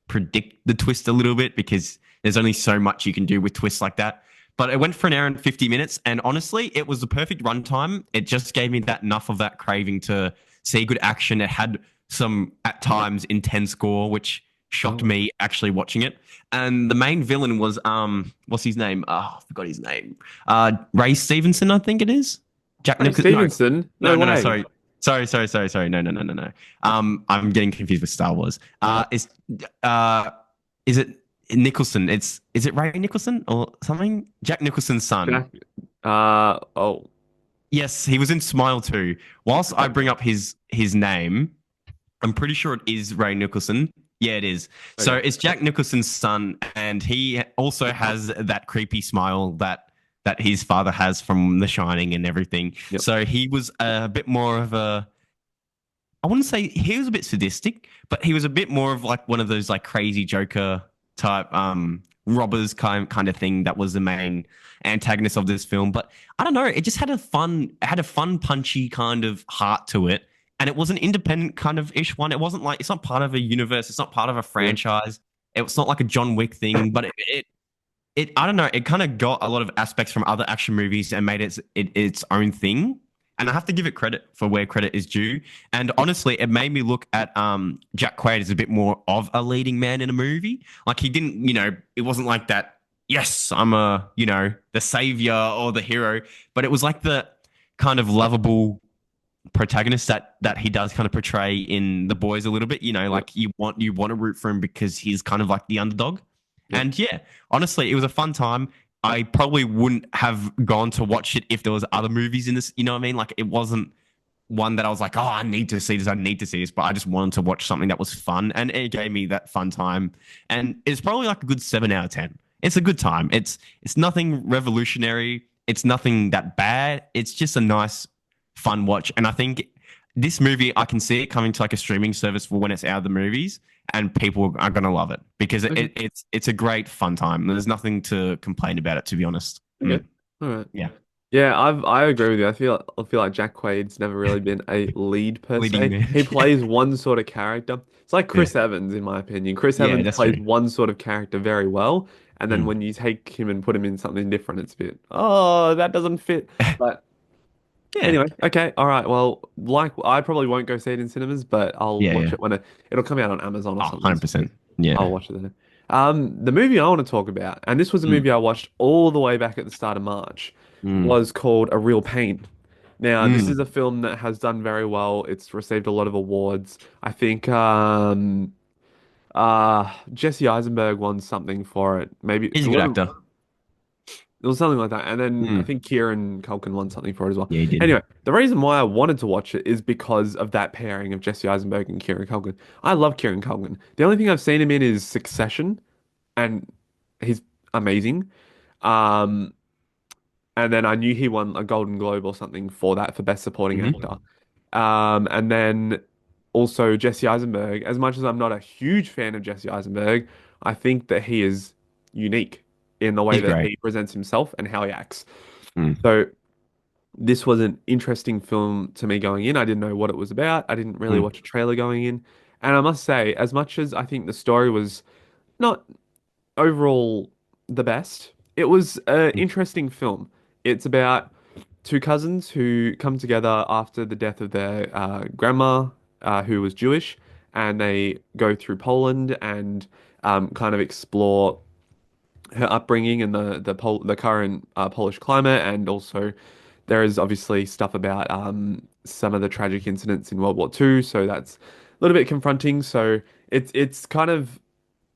Speaker 1: predict the twist a little bit because there's only so much you can do with twists like that. But it went for an hour and 50 minutes, and honestly, it was the perfect runtime. It just gave me that enough of that craving to see good action. It had some, at times, intense gore, which shocked
Speaker 2: Oh.
Speaker 1: me actually watching it. And the main villain was, what's his name? Oh, I forgot his name. Ray Stevenson, I think it is. Jack
Speaker 2: Ray
Speaker 1: Nicholson. No,
Speaker 2: Stevenson?
Speaker 1: no,
Speaker 2: No
Speaker 1: no, no.
Speaker 2: way.
Speaker 1: Sorry, sorry. No, no, no, no, no. I'm getting confused with Star Wars. Uh, is it Nicholson? Is it Ray Nicholson or something? Jack Nicholson's son.
Speaker 2: Jack. Oh.
Speaker 1: Yes, he was in Smile too. Whilst I
Speaker 2: Okay.
Speaker 1: bring up his name, I'm pretty sure it is Ray Nicholson. Yeah, it is. So
Speaker 2: Okay.
Speaker 1: it's Jack Nicholson's son, and he also has that creepy smile that his father has from The Shining and everything.
Speaker 2: Yep.
Speaker 1: So he was a bit more of a, I wouldn't say he was a bit sadistic, but he was a bit more of like one of those like crazy Joker type robbers kind of thing that was the main antagonist of this film. But I don't know, it just had a fun punchy kind of heart to it. And it was an independent kind of ish one. It wasn't like it's not part of a universe, it's not part of a
Speaker 2: Yeah.
Speaker 1: franchise. It's not like a John Wick thing, but it I don't know, it kind of got a lot of aspects from other action movies and made its own thing. And I have to give it credit for where credit is due. And honestly, it made me look at Jack Quaid as a bit more of a leading man in a movie. Like he didn't, it wasn't like that. Yes, I'm the savior or the hero, but it was like the kind of lovable protagonist that he does kind of portray in The Boys a little bit.
Speaker 2: Yep.
Speaker 1: Like you want to root for him because he's kind of like the underdog.
Speaker 2: Yep.
Speaker 1: And yeah, honestly, it was a fun time. I probably wouldn't have gone to watch it if there was other movies in this. You know what I mean? Like it wasn't one that I was like, oh, I need to see this. I need to see this. But I just wanted to watch something that was fun, and it gave me that fun time. And it's probably like a good 7 out of 10. It's a good time. It's nothing revolutionary. It's nothing that bad. It's just a nice, fun watch. And I think this movie, I can see it coming to like a streaming service for when it's out of the movies, and people are gonna love it because
Speaker 2: Okay.
Speaker 1: it's a great fun time. There's nothing to complain about it, to be honest.
Speaker 2: Okay. All right.
Speaker 1: Yeah,
Speaker 2: Yeah, I agree with you. I feel like Jack Quaid's never really been a lead per
Speaker 1: leading
Speaker 2: se.
Speaker 1: man.
Speaker 2: He plays one sort of character. It's like
Speaker 1: Yeah,
Speaker 2: Chris Evans, in my opinion. Chris
Speaker 1: yeah,
Speaker 2: Evans
Speaker 1: that's
Speaker 2: plays
Speaker 1: true.
Speaker 2: one sort of character very well, and then
Speaker 1: Mm.
Speaker 2: when you take him and put him in something different, it's a bit, oh, that doesn't fit. But
Speaker 1: Yeah,
Speaker 2: anyway, okay, all right. Well, like I probably won't go see it in cinemas, but I'll
Speaker 1: yeah,
Speaker 2: watch
Speaker 1: yeah.
Speaker 2: it when it'll come out on Amazon or
Speaker 1: Oh,
Speaker 2: something. So
Speaker 1: 100%. Yeah.
Speaker 2: I'll watch it then. The movie I want to talk about, and this was a
Speaker 1: Mm.
Speaker 2: movie I watched all the way back at the start of March,
Speaker 1: Mm.
Speaker 2: was called A Real Pain. Now, this
Speaker 1: Mm.
Speaker 2: is a film that has done very well. It's received a lot of awards. I think Jesse Eisenberg won something for it. Maybe
Speaker 1: He's
Speaker 2: it
Speaker 1: a good
Speaker 2: wasn't.
Speaker 1: actor.
Speaker 2: It was something like that. And then I
Speaker 1: Mm.
Speaker 2: think Kieran Culkin won something for it as well.
Speaker 1: Yeah, he did.
Speaker 2: Anyway, the reason why I wanted to watch it is because of that pairing of Jesse Eisenberg and Kieran Culkin. I love Kieran Culkin. The only thing I've seen him in is Succession, and he's amazing. Um, and then I knew he won a Golden Globe or something for that for Best Supporting
Speaker 1: Hmm.
Speaker 2: Actor. And then also Jesse Eisenberg. As much as I'm not a huge fan of Jesse Eisenberg, I think that he is unique in the way
Speaker 1: He's
Speaker 2: that
Speaker 1: great.
Speaker 2: he presents himself and how he acts.
Speaker 1: Mm.
Speaker 2: So this was an interesting film to me going in. I didn't know what it was about. I didn't really
Speaker 1: Mm.
Speaker 2: watch a trailer going in. And I must say, as much as I think the story was not overall the best, it was an
Speaker 1: Mm.
Speaker 2: interesting film. It's about two cousins who come together after the death of their grandma, who was Jewish, and they go through Poland and kind of explore her upbringing and the current Polish climate, and also there is obviously stuff about some of the tragic incidents in World War II, so that's a little bit confronting. So it's kind of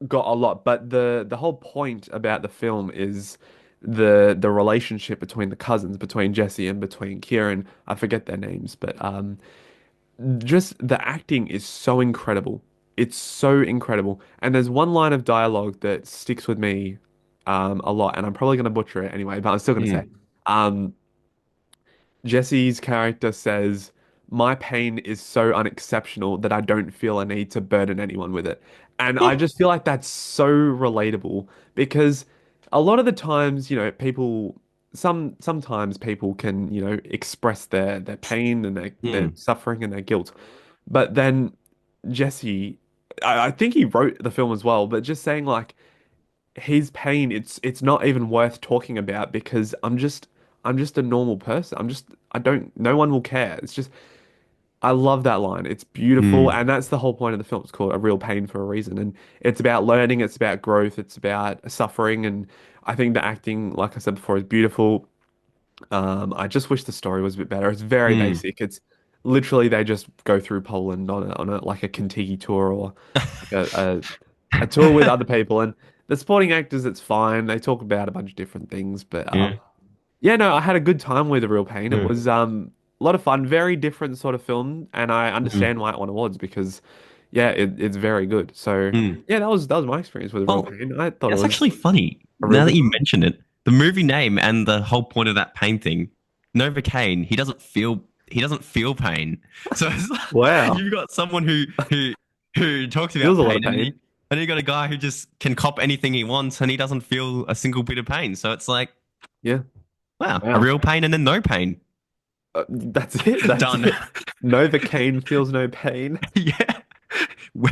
Speaker 2: got a lot, but the whole point about the film is the relationship between the cousins, between Jesse and between Kieran. I forget their names, but just the acting is so incredible. It's so incredible. And there's one line of dialogue that sticks with me a lot, and I'm probably going to butcher it anyway, but I'm still going to say.
Speaker 1: Mm.
Speaker 2: Um, Jesse's character says, "My pain is so unexceptional that I don't feel a need to burden anyone with it." And I just feel like that's so relatable because a lot of the times, people sometimes people can, express their pain and their
Speaker 1: Mm.
Speaker 2: suffering and their guilt. But then Jesse, I think he wrote the film as well, but just saying like his pain, it's not even worth talking about because I'm just a normal person. I don't no one will care. It's just I love that line. It's beautiful,
Speaker 1: Mm.
Speaker 2: and that's the whole point of the film. It's called A Real Pain for a reason, and it's about learning, it's about growth, it's about suffering, and I think the acting, like I said before, is beautiful. I just wish the story was a bit better. It's very
Speaker 1: Mm.
Speaker 2: basic. It's literally they just go through Poland on a like a Kentucky tour or like a tour with other people. And the supporting actors, it's fine. They talk about a bunch of different things, but
Speaker 1: Yeah.
Speaker 2: yeah, no, I had a good time with The Real Pain. It
Speaker 1: Yeah.
Speaker 2: was a lot of fun, very different sort of film, and I
Speaker 1: Mm.
Speaker 2: understand why it won awards because yeah, it's very good. So
Speaker 1: Mm.
Speaker 2: yeah, that was my experience with The Real
Speaker 1: Well,
Speaker 2: Pain. I thought it
Speaker 1: that's
Speaker 2: was
Speaker 1: actually funny.
Speaker 2: a real
Speaker 1: Now that
Speaker 2: good
Speaker 1: you
Speaker 2: time.
Speaker 1: mentioned it, the movie name and the whole point of that pain thing, Novocaine, he doesn't feel pain. So it's like,
Speaker 2: Wow.
Speaker 1: you've got someone who talks
Speaker 2: Feels
Speaker 1: about
Speaker 2: a lot of
Speaker 1: pain,
Speaker 2: pain.
Speaker 1: and you got a guy who just can cop anything he wants, and he doesn't feel a single bit of pain. So it's like,
Speaker 2: Yeah.
Speaker 1: wow, a
Speaker 2: Wow.
Speaker 1: real pain and then no pain.
Speaker 2: That's it. That's
Speaker 1: Done.
Speaker 2: it. Novocaine feels no pain.
Speaker 1: Yeah.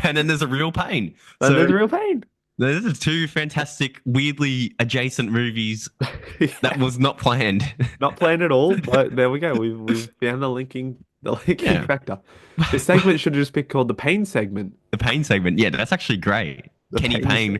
Speaker 1: And then there's a real pain.
Speaker 2: And
Speaker 1: So
Speaker 2: there's real pain.
Speaker 1: those are two fantastic, weirdly adjacent movies that
Speaker 2: Yeah.
Speaker 1: was not planned.
Speaker 2: Not planned at all, but there we go. We've found the linking
Speaker 1: Yeah.
Speaker 2: factor. This segment should have just be called the pain segment.
Speaker 1: The pain segment. Yeah, that's actually great.
Speaker 2: The
Speaker 1: Kenny
Speaker 2: pain
Speaker 1: Payne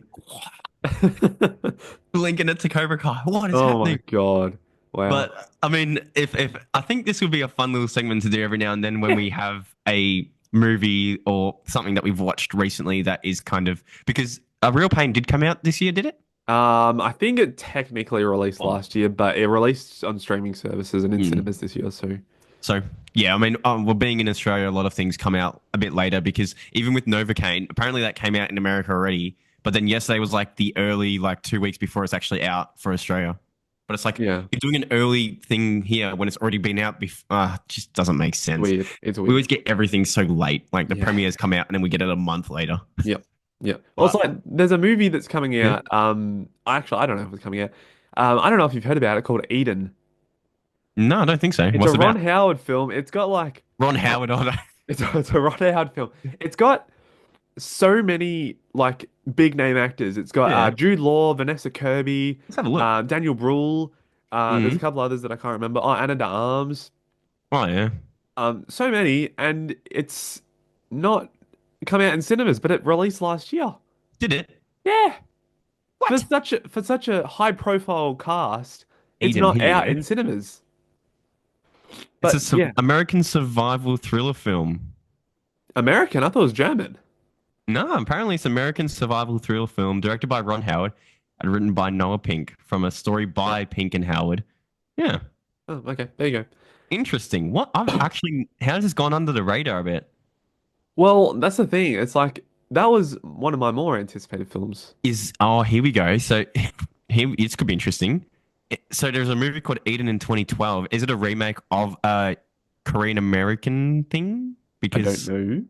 Speaker 2: segment.
Speaker 1: linking it to Cobra Kai. What is
Speaker 2: Oh my
Speaker 1: happening?
Speaker 2: God. Wow.
Speaker 1: But I mean, if I think this would be a fun little segment to do every now and then when
Speaker 2: Yeah.
Speaker 1: we have a movie or something that we've watched recently that is kind of because A Real Pain did come out this year, did it?
Speaker 2: I think it technically released
Speaker 1: Oh.
Speaker 2: last year, but it released on streaming services and in
Speaker 1: Mm.
Speaker 2: cinemas this year. So
Speaker 1: So yeah, I mean, well, being in Australia, a lot of things come out a bit later because even with Novocaine, apparently that came out in America already, but then yesterday was like the early, like 2 weeks before it's actually out for Australia. But it's like
Speaker 2: yeah,
Speaker 1: you're doing an early thing here when it's already been out. Just doesn't make sense.
Speaker 2: weird. It's
Speaker 1: We
Speaker 2: weird.
Speaker 1: always get everything so late, like the
Speaker 2: Yeah.
Speaker 1: premieres come out and then we get it a month later.
Speaker 2: Yep. Yep. Well, it's
Speaker 1: But
Speaker 2: like there's a movie that's coming
Speaker 1: yeah.
Speaker 2: out. Actually, I don't know if it's coming out. I don't know if you've heard about it called Eden.
Speaker 1: No, I don't think so.
Speaker 2: It's a
Speaker 1: What's it
Speaker 2: Ron
Speaker 1: about?
Speaker 2: Howard film. It's got like
Speaker 1: Ron
Speaker 2: oh,
Speaker 1: Howard on it.
Speaker 2: it's a Ron Howard film. It's got so many like big name actors. It's got
Speaker 1: Yeah,
Speaker 2: Jude Law, Vanessa Kirby,
Speaker 1: let's have a look.
Speaker 2: Daniel Bruhl. There's a
Speaker 1: Mm.
Speaker 2: couple others that I can't remember. Oh, Anna de Armas.
Speaker 1: Oh yeah,
Speaker 2: So many, and it's not come out in cinemas, but it released last year.
Speaker 1: did it?
Speaker 2: Yeah, for
Speaker 1: What?
Speaker 2: such a high profile cast, it's
Speaker 1: Eden,
Speaker 2: not
Speaker 1: here we
Speaker 2: out
Speaker 1: go.
Speaker 2: in cinemas.
Speaker 1: It's
Speaker 2: But
Speaker 1: a
Speaker 2: yeah,
Speaker 1: American survival thriller film.
Speaker 2: American. I thought it was German.
Speaker 1: No, apparently it's American survival thriller film directed by Ron Howard and written by Noah Pink from a story by Pink and Howard. Yeah,
Speaker 2: Oh, okay. There you go.
Speaker 1: interesting. What I've actually, how has this gone under the radar a bit?
Speaker 2: Well, that's the thing. It's like that was one of my more anticipated films.
Speaker 1: Here we go. So here, this could be interesting. So there's a movie called Eden in 2012. Is it a remake of a Korean American thing?
Speaker 2: I don't
Speaker 1: Because
Speaker 2: know.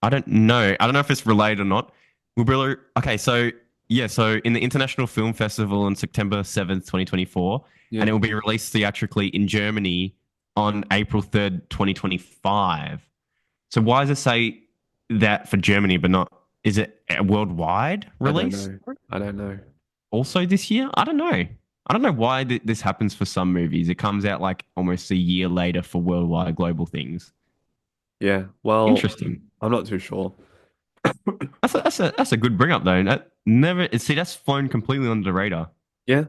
Speaker 1: I don't know. I don't know if it's related or not. Okay, so yeah, so in the International Film Festival on September 7th, 2024,
Speaker 2: Yeah.
Speaker 1: and it will be released theatrically in Germany on April 3rd, 2025. So why does it say that for Germany, but not, is it a worldwide
Speaker 2: I don't
Speaker 1: release
Speaker 2: know. I don't know.
Speaker 1: also this year? I don't know. I don't know why this happens for some movies. It comes out like almost a year later for worldwide global things.
Speaker 2: Yeah. Well,
Speaker 1: Interesting.
Speaker 2: I'm not too sure.
Speaker 1: That's a good bring up though. That's flown completely under the radar.
Speaker 2: Yeah.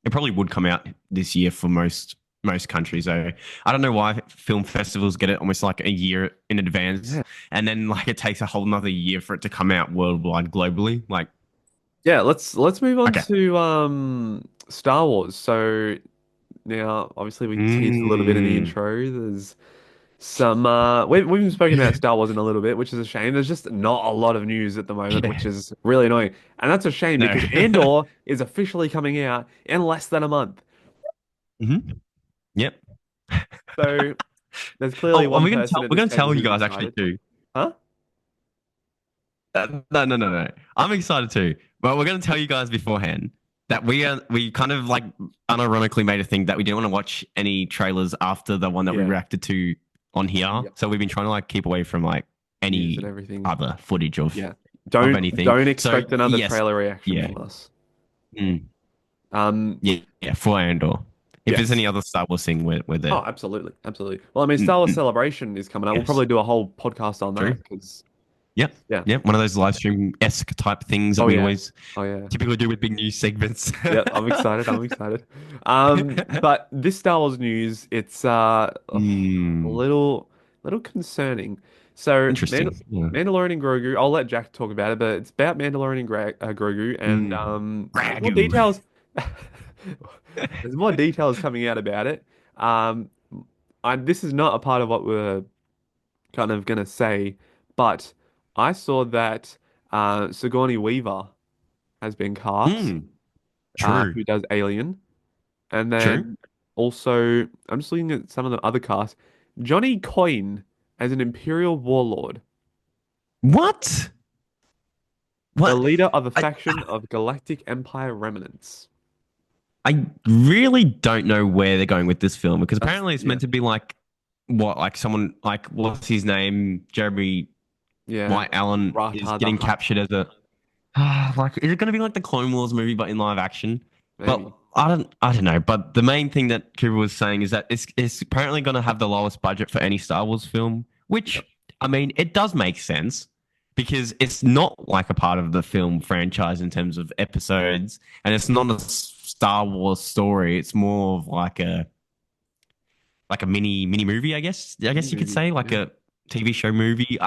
Speaker 1: It probably would come out this year for most countries though. I don't know why film festivals get it almost like a year in advance,
Speaker 2: Yeah.
Speaker 1: and then like it takes a whole nother year for it to come out worldwide globally. Like,
Speaker 2: Yeah. Let's move on
Speaker 1: okay.
Speaker 2: to Star Wars. So now, obviously, we teased a little bit in the
Speaker 1: Mm.
Speaker 2: intro. There's some we've been speaking about Star Wars in a little bit, which is a shame. There's just not a lot of news at the moment,
Speaker 1: Yeah.
Speaker 2: which is really annoying. And that's a shame
Speaker 1: No.
Speaker 2: because Andor is officially coming out in less than a month.
Speaker 1: hmm Yep.
Speaker 2: So there's clearly
Speaker 1: Oh, and
Speaker 2: one person at
Speaker 1: we're
Speaker 2: this
Speaker 1: gonna
Speaker 2: table
Speaker 1: tell you
Speaker 2: who's
Speaker 1: guys actually
Speaker 2: excited.
Speaker 1: too.
Speaker 2: Huh?
Speaker 1: No, no, no, no. I'm excited too. But we're going to tell you guys beforehand that we kind of like unironically made a thing that we didn't want to watch any trailers after the one that we
Speaker 2: Yeah.
Speaker 1: reacted to on here.
Speaker 2: Yep.
Speaker 1: So we've been trying to like keep away from like
Speaker 2: News
Speaker 1: any
Speaker 2: and everything.
Speaker 1: other footage
Speaker 2: Yeah.
Speaker 1: of
Speaker 2: Don't
Speaker 1: anything.
Speaker 2: don't
Speaker 1: So
Speaker 2: expect another
Speaker 1: yes,
Speaker 2: trailer reaction
Speaker 1: yeah,
Speaker 2: from us.
Speaker 1: mm,
Speaker 2: Um,
Speaker 1: yeah, for Andor. If there's
Speaker 2: yes.
Speaker 1: any other Star Wars thing, we're there.
Speaker 2: Oh, absolutely, absolutely. Well, I mean,
Speaker 1: Mm,
Speaker 2: Star Wars
Speaker 1: mm,
Speaker 2: Celebration is coming up. We'll
Speaker 1: yes,
Speaker 2: probably do a whole podcast on
Speaker 1: true.
Speaker 2: that because
Speaker 1: Yep.
Speaker 2: Yeah.
Speaker 1: Yep. One of those live stream-esque type things that
Speaker 2: Oh
Speaker 1: we
Speaker 2: yeah.
Speaker 1: always
Speaker 2: Oh yeah.
Speaker 1: typically do with big news segments.
Speaker 2: Yeah, I'm excited. I'm excited. But this Star Wars news, it's a
Speaker 1: Hmm.
Speaker 2: little concerning. So,
Speaker 1: Interesting. Yeah.
Speaker 2: Mandalorian and Grogu. I'll let Jack talk about it, but it's about Mandalorian and Grogu, and
Speaker 1: Mm.
Speaker 2: there's more
Speaker 1: Ragu.
Speaker 2: details. There's more details coming out about it. Um, this is not a part of what we're kind of gonna say, but I saw that Sigourney Weaver has been cast,
Speaker 1: Mm. True.
Speaker 2: who does Alien. And
Speaker 1: True.
Speaker 2: then also, I'm just looking at some of the other cast. Johnny Coyne as an Imperial warlord,
Speaker 1: What?
Speaker 2: the
Speaker 1: What?
Speaker 2: leader of a
Speaker 1: I
Speaker 2: faction of Galactic Empire remnants.
Speaker 1: I really don't know where they're going with this film because
Speaker 2: That's
Speaker 1: apparently it's
Speaker 2: yeah,
Speaker 1: meant to be like what, like someone like what's his name? Jeremy
Speaker 2: yeah.
Speaker 1: White Allen is
Speaker 2: Rata the
Speaker 1: getting
Speaker 2: Hutt,
Speaker 1: captured as a like is it going to be like the Clone Wars movie but in live action? But
Speaker 2: maybe.
Speaker 1: I don't know. But the main thing that Cooper was saying is that it's apparently going to have the lowest budget for any Star Wars film, which
Speaker 2: Yep.
Speaker 1: I mean it does make sense because it's not like a part of the film franchise in terms of episodes, and it's not a Star Wars story. It's more of like a mini movie, I guess. I
Speaker 2: Mini
Speaker 1: guess you could
Speaker 2: movie.
Speaker 1: say like
Speaker 2: Yeah.
Speaker 1: a TV show movie.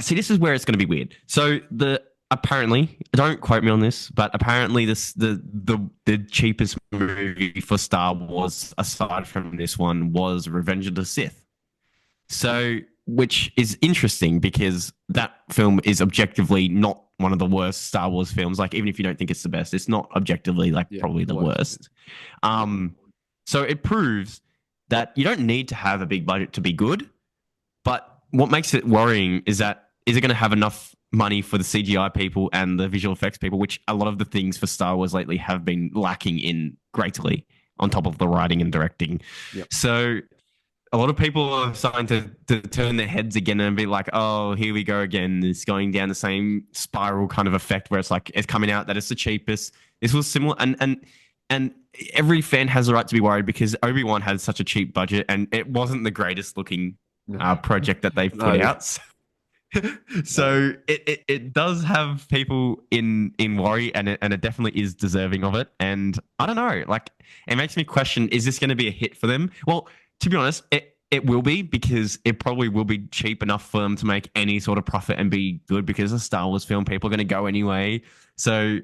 Speaker 1: See, this is where it's going to be weird. So the apparently, don't quote me on this, but apparently this the cheapest movie for Star Wars aside from this one was Revenge of the Sith. So, which is interesting because that film is objectively not one of the worst Star Wars films. Like, even if you don't think it's the best, it's not objectively like
Speaker 2: Yeah.
Speaker 1: probably the
Speaker 2: Worse.
Speaker 1: worst. Um, so it proves that you don't need to have a big budget to be good. But what makes it worrying is that is it going to have enough money for the CGI people and the visual effects people, which a lot of the things for Star Wars lately have been lacking in greatly, on top of the writing and directing.
Speaker 2: Yep.
Speaker 1: So a lot of people are starting to turn their heads again and be like, oh, here we go again. It's going down the same spiral kind of effect where it's like it's coming out that it's the cheapest. This was similar and every fan has the right to be worried because Obi-Wan had such a cheap budget and it wasn't the greatest looking
Speaker 2: No.
Speaker 1: project that they've put
Speaker 2: No.
Speaker 1: out. So it does have people in worry and it definitely is deserving of it. And I don't know, like it makes me question, is this going to be a hit for them? Well, to be honest, it will be because it probably will be cheap enough for them to make any sort of profit and be good because it's a Star Wars film. People are going to go anyway. So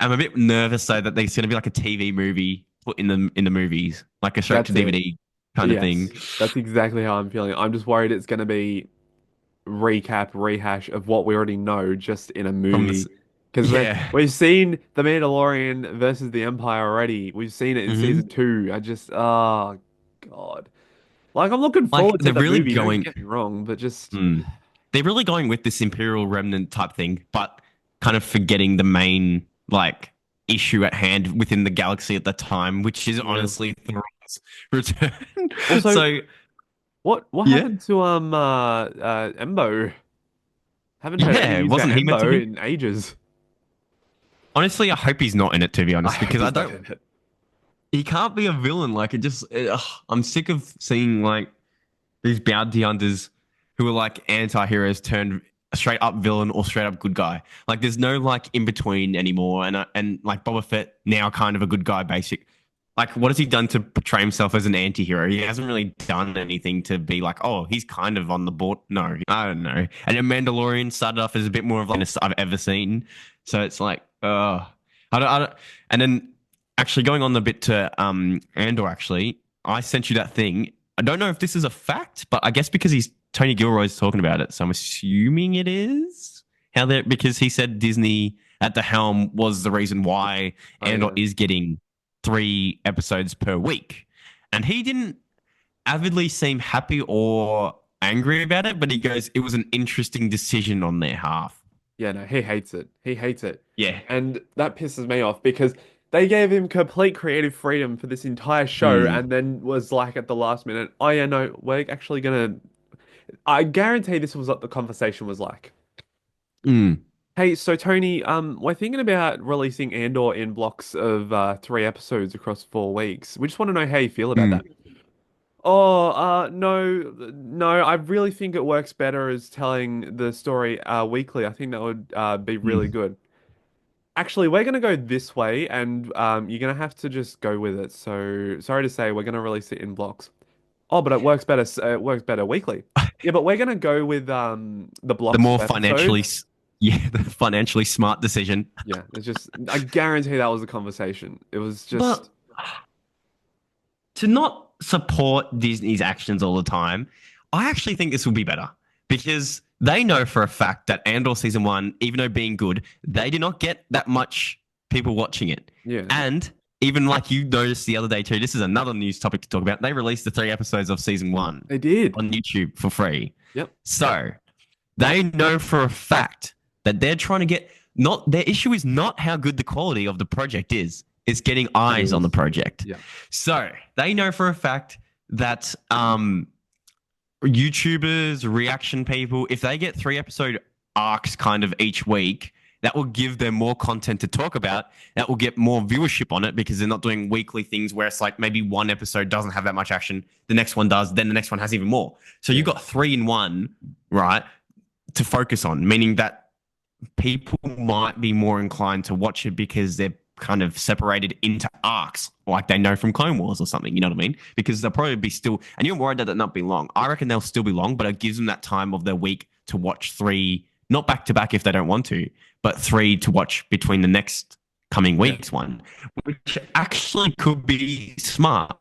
Speaker 1: I'm a bit nervous though that there's going to be like a TV movie put in the movies, like a straight to
Speaker 2: That's it.
Speaker 1: DVD kind of
Speaker 2: Yes.
Speaker 1: thing.
Speaker 2: That's exactly how I'm feeling. I'm just worried it's going to be recap, rehash of what we already know just in a
Speaker 1: From
Speaker 2: movie.
Speaker 1: this,
Speaker 2: Because
Speaker 1: yeah.
Speaker 2: we've seen The Mandalorian versus the Empire already. We've seen it in season
Speaker 1: Hmm.
Speaker 2: 2. Oh God. Like I'm looking
Speaker 1: Like
Speaker 2: forward to
Speaker 1: they're
Speaker 2: the
Speaker 1: really
Speaker 2: movie, don't
Speaker 1: going.
Speaker 2: get me wrong, but just
Speaker 1: Mm. They're really going with this Imperial Remnant type thing, but kind of forgetting the main like issue at hand within the galaxy at the time, which is
Speaker 2: yeah.
Speaker 1: honestly Thrawn's return.
Speaker 2: Also,
Speaker 1: So
Speaker 2: what
Speaker 1: yeah,
Speaker 2: happened to Embo? Haven't heard any
Speaker 1: yeah,
Speaker 2: news about
Speaker 1: wasn't he meant to
Speaker 2: Embo
Speaker 1: be?
Speaker 2: in ages.
Speaker 1: Honestly, I hope he's not in it. To be
Speaker 2: I
Speaker 1: honest,
Speaker 2: hope
Speaker 1: because I
Speaker 2: he's not
Speaker 1: don't.
Speaker 2: in it.
Speaker 1: He can't be a villain. Like it just. I'm sick of seeing like these bounty hunters who are like anti-heroes turned straight up villain or straight up good guy. Like there's no like in between anymore. And like Boba Fett now kind of a good guy basic. Like what has he done to portray himself as an anti-hero? He hasn't really done anything to be like, oh, he's kind of on the board. No, I don't know. And then Mandalorian started off as a bit more of like I've ever seen. So it's like, I don't. And then actually going on a bit to Andor actually, I sent you that thing. I don't know if this is a fact, but I guess because he's Tony Gilroy's talking about it, so I'm assuming it is. How that because he said Disney at the helm was the reason why
Speaker 2: Oh
Speaker 1: Andor
Speaker 2: yeah.
Speaker 1: is getting 3 episodes per week, and he didn't avidly seem happy or angry about it, but he goes, "It was an interesting decision on their half."
Speaker 2: Yeah, no, he hates it. He hates it.
Speaker 1: Yeah.
Speaker 2: And that pisses me off because they gave him complete creative freedom for this entire show
Speaker 1: Mm.
Speaker 2: and then was like at the last minute, oh yeah, no, we're actually gonna I guarantee this was what the conversation was like.
Speaker 1: Mm.
Speaker 2: Hey, so Tony, we're thinking about releasing Andor in blocks of 3 episodes across 4 weeks. We just want to know how you feel about
Speaker 1: Mm.
Speaker 2: that. Oh, no. I really think it works better as telling the story weekly. I think that would be really
Speaker 1: Mm.
Speaker 2: good. Actually, we're gonna go this way, and you're gonna have to just go with it. So sorry to say, we're gonna release it in blocks. Oh, but it works better. It works better weekly. Yeah, but we're gonna go with the
Speaker 1: The
Speaker 2: blocks
Speaker 1: more
Speaker 2: of
Speaker 1: financially,
Speaker 2: episodes.
Speaker 1: yeah, the financially smart decision.
Speaker 2: Yeah, it's just I guarantee that was a conversation. It was just
Speaker 1: But to not support Disney's actions all the time, I actually think this will be better because they know for a fact that Andor season one, even though being good, they did not get that much people watching it.
Speaker 2: yeah,
Speaker 1: And even like you noticed the other day too, this is another news topic to talk about. They released the 3 episodes of season one
Speaker 2: they did.
Speaker 1: on YouTube for free.
Speaker 2: Yep.
Speaker 1: So they know for a fact that they're trying to get not their issue is not how good the quality of the project is. It's getting
Speaker 2: It
Speaker 1: eyes on the
Speaker 2: is.
Speaker 1: project.
Speaker 2: Yeah.
Speaker 1: So they know for a fact that YouTubers, reaction people, if they get 3 episode arcs kind of each week, that will give them more content to talk about. That will get more viewership on it because they're not doing weekly things where it's like maybe one episode doesn't have that much action, the next one does, then the next one has even more. So you
Speaker 2: Yeah.
Speaker 1: got three in one, right, to focus on, meaning that people might be more inclined to watch it because they're kind of separated into arcs, like they know from Clone Wars or something. You know what I mean? Because they'll probably be still, and you're worried that they'll not be long. I reckon they'll still be long, but it gives them that time of their week to watch three, not back to back if they don't want to, but three to watch between the next coming
Speaker 2: Yeah.
Speaker 1: weeks one, which actually could be smart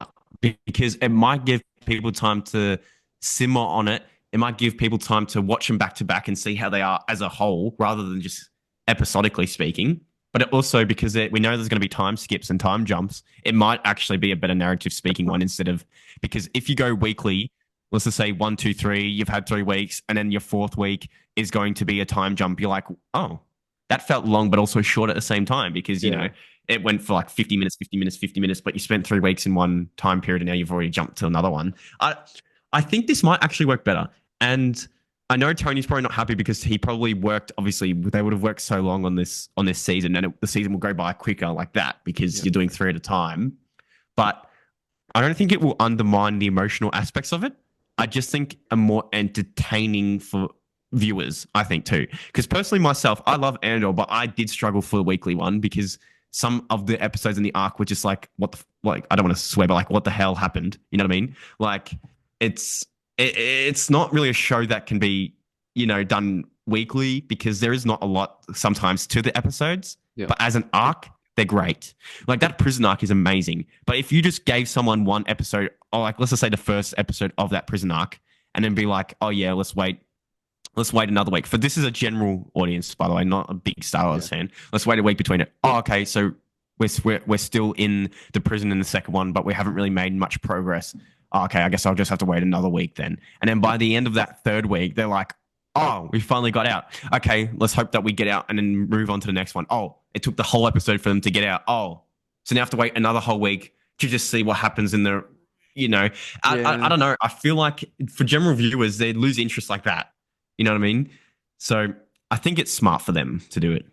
Speaker 1: because it might give people time to simmer on it. It might give people time to watch them back to back and see how they are as a whole rather than just episodically speaking. But it also, because we know there's going to be time skips and time jumps, it might actually be a better narrative speaking one instead of, because if you go weekly, let's just say 1, 2, 3, you've had 3 weeks, and then your fourth week is going to be a time jump. You're like, oh, that felt long, but also short at the same time because, you
Speaker 2: Yeah.
Speaker 1: know, it went for like 50 minutes, 50 minutes, 50 minutes, but you spent 3 weeks in one time period and now you've already jumped to another one. I think this might actually work better. And I know Tony's probably not happy because he probably worked. Obviously, they would have worked so long on this season, and the season will go by quicker like that because
Speaker 2: Yeah.
Speaker 1: you're doing 3 at a time. But I don't think it will undermine the emotional aspects of it. I just think a more entertaining for viewers. I think too, because personally myself, I love Andor, but I did struggle for the weekly one because some of the episodes in the arc were just like, what the like? I don't want to swear, but like, what the hell happened? You know what I mean? Like, it's it's not really a show that can be, you know, done weekly because there is not a lot sometimes to the episodes.
Speaker 2: Yeah.
Speaker 1: But as an arc, they're great. Like that prison arc is amazing. But if you just gave someone one episode, or like let's just say the first episode of that prison arc, and then be like, oh yeah, let's wait another week. For this is a general audience, by the way, not a big Star
Speaker 2: Yeah.
Speaker 1: Wars fan. Let's wait a week between it. Oh, okay, so we're still in the prison in the second one, but we haven't really made much progress. Oh, okay, I guess I'll just have to wait another week then. And then by the end of that third week, they're like, oh, we finally got out. Okay, let's hope that we get out and then move on to the next one. Oh, it took the whole episode for them to get out. Oh, so now I have to wait another whole week to just see what happens in the, you know, I
Speaker 2: Yeah.
Speaker 1: don't know. I feel like for general viewers, they lose interest like that. You know what I mean? So I think it's smart for them to do it.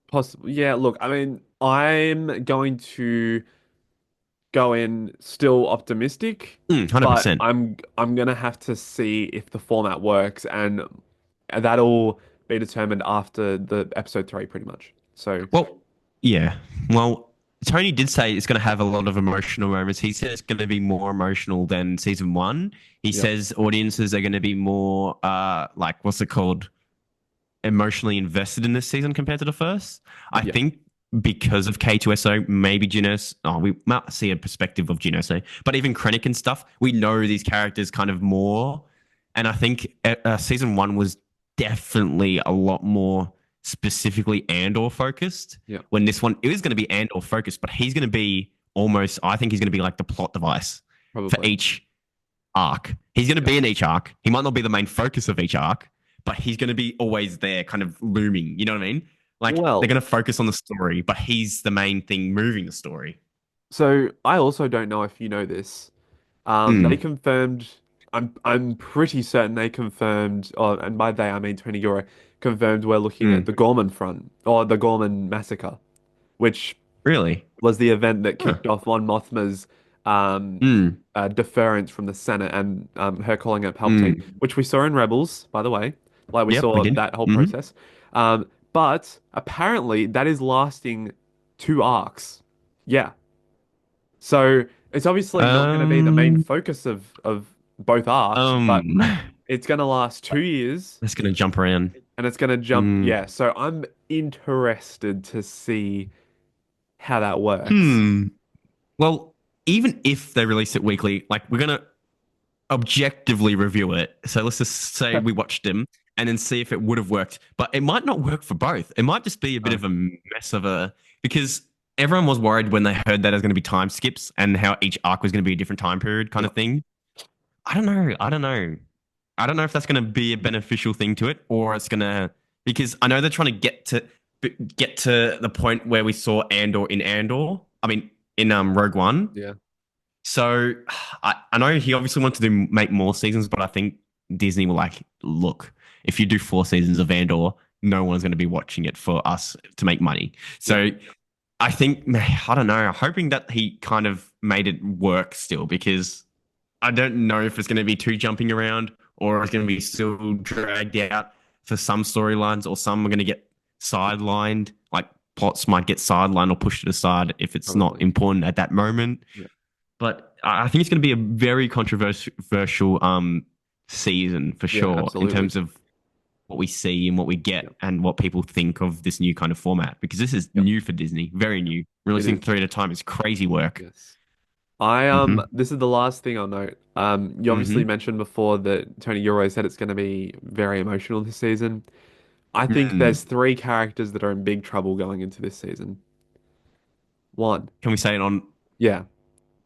Speaker 2: Possible. Yeah, look, I mean, I'm going to go in still optimistic, but
Speaker 1: 100%.
Speaker 2: I'm gonna have to see if the format works, and that'll be determined after the episode 3, pretty much. So
Speaker 1: Well, yeah. Well, Tony did say it's going to have a lot of emotional moments. He said it's going to be more emotional than season one. He
Speaker 2: yeah,
Speaker 1: says audiences are going to be more, like, what's it called? Emotionally invested in this season compared to the first. I
Speaker 2: yeah,
Speaker 1: think because of K2SO, maybe Genos. Oh, we might see a perspective of Genos, but even Krennic and stuff, we know these characters kind of more. And I think season one was definitely a lot more specifically Andor focused.
Speaker 2: yeah,
Speaker 1: When this one, it is going to be Andor focused, but he's going to be almost, I think he's going to be like the plot device for
Speaker 2: probably.
Speaker 1: each arc. He's going to
Speaker 2: Yeah,
Speaker 1: be in each arc. He might not be the main focus of each arc, but he's going to be always there, kind of looming. You know what I mean? Like they're
Speaker 2: well,
Speaker 1: going to focus on the story, but he's the main thing moving the story.
Speaker 2: so I also don't know if you know this. They
Speaker 1: Mm,
Speaker 2: confirmed. I'm pretty certain they confirmed. Oh, and by they I mean Tony Gura confirmed we're looking at
Speaker 1: mm.
Speaker 2: the Gorman front or the Gorman massacre, which
Speaker 1: Really?
Speaker 2: was the event that
Speaker 1: Huh.
Speaker 2: kicked off Mon Mothma's
Speaker 1: Mm,
Speaker 2: deference from the Senate and her calling out Palpatine,
Speaker 1: mm.
Speaker 2: which we saw in Rebels, by the way. Like we
Speaker 1: Yep, we
Speaker 2: saw
Speaker 1: did.
Speaker 2: that whole
Speaker 1: Hmm.
Speaker 2: process. But apparently that is lasting 2 arcs. Yeah. So it's obviously not going to be the main
Speaker 1: Um,
Speaker 2: focus of both arcs, but
Speaker 1: um,
Speaker 2: it's going to last 2 years
Speaker 1: that's gonna jump around.
Speaker 2: and it's going to jump.
Speaker 1: Mm.
Speaker 2: Yeah. So I'm interested to see how that works.
Speaker 1: Hmm. Well, even if they release it weekly, like we're gonna objectively review it. So let's just say we watched them and then see if it would have worked. But it might not work for both. It might just be a bit
Speaker 2: Uh,
Speaker 1: of a mess of a because everyone was worried when they heard that there's going to be time skips and how each arc was going to be a different time period kind
Speaker 2: yeah.
Speaker 1: of thing. I don't know. I don't know. I don't know if that's going to be a beneficial thing to it or it's going to because I know they're trying to get to the point where we saw Andor in Andor. I mean in Rogue One.
Speaker 2: Yeah.
Speaker 1: So I know he obviously wanted to make more seasons, but I think Disney were like, look, if you do 4 seasons of Andor, no one's going to be watching it for us to make money. So I think, I don't know, hoping that he kind of made it work still because I don't know if it's going to be too jumping around or it's going to be still dragged out for some storylines or some are going to get sidelined. Like plots might get sidelined or pushed to the side if it's not
Speaker 2: Probably.
Speaker 1: important at that moment.
Speaker 2: Yeah.
Speaker 1: But I think it's going to be a very controversial season for
Speaker 2: Yeah,
Speaker 1: sure in
Speaker 2: absolutely.
Speaker 1: terms of what we see and what we get
Speaker 2: Yep.
Speaker 1: and what people think of this new kind of format because this is
Speaker 2: Yep.
Speaker 1: new for Disney, very new.
Speaker 2: It
Speaker 1: Releasing
Speaker 2: is.
Speaker 1: 3 at a time is crazy work.
Speaker 2: Yes. I
Speaker 1: Hmm.
Speaker 2: this is the last thing I'll note. You obviously
Speaker 1: Hmm.
Speaker 2: mentioned before that Tony Euro said it's going to be very emotional this season. I think
Speaker 1: Mm.
Speaker 2: there's 3 characters that are in big trouble going into this season. One,
Speaker 1: Can we say it on
Speaker 2: yeah.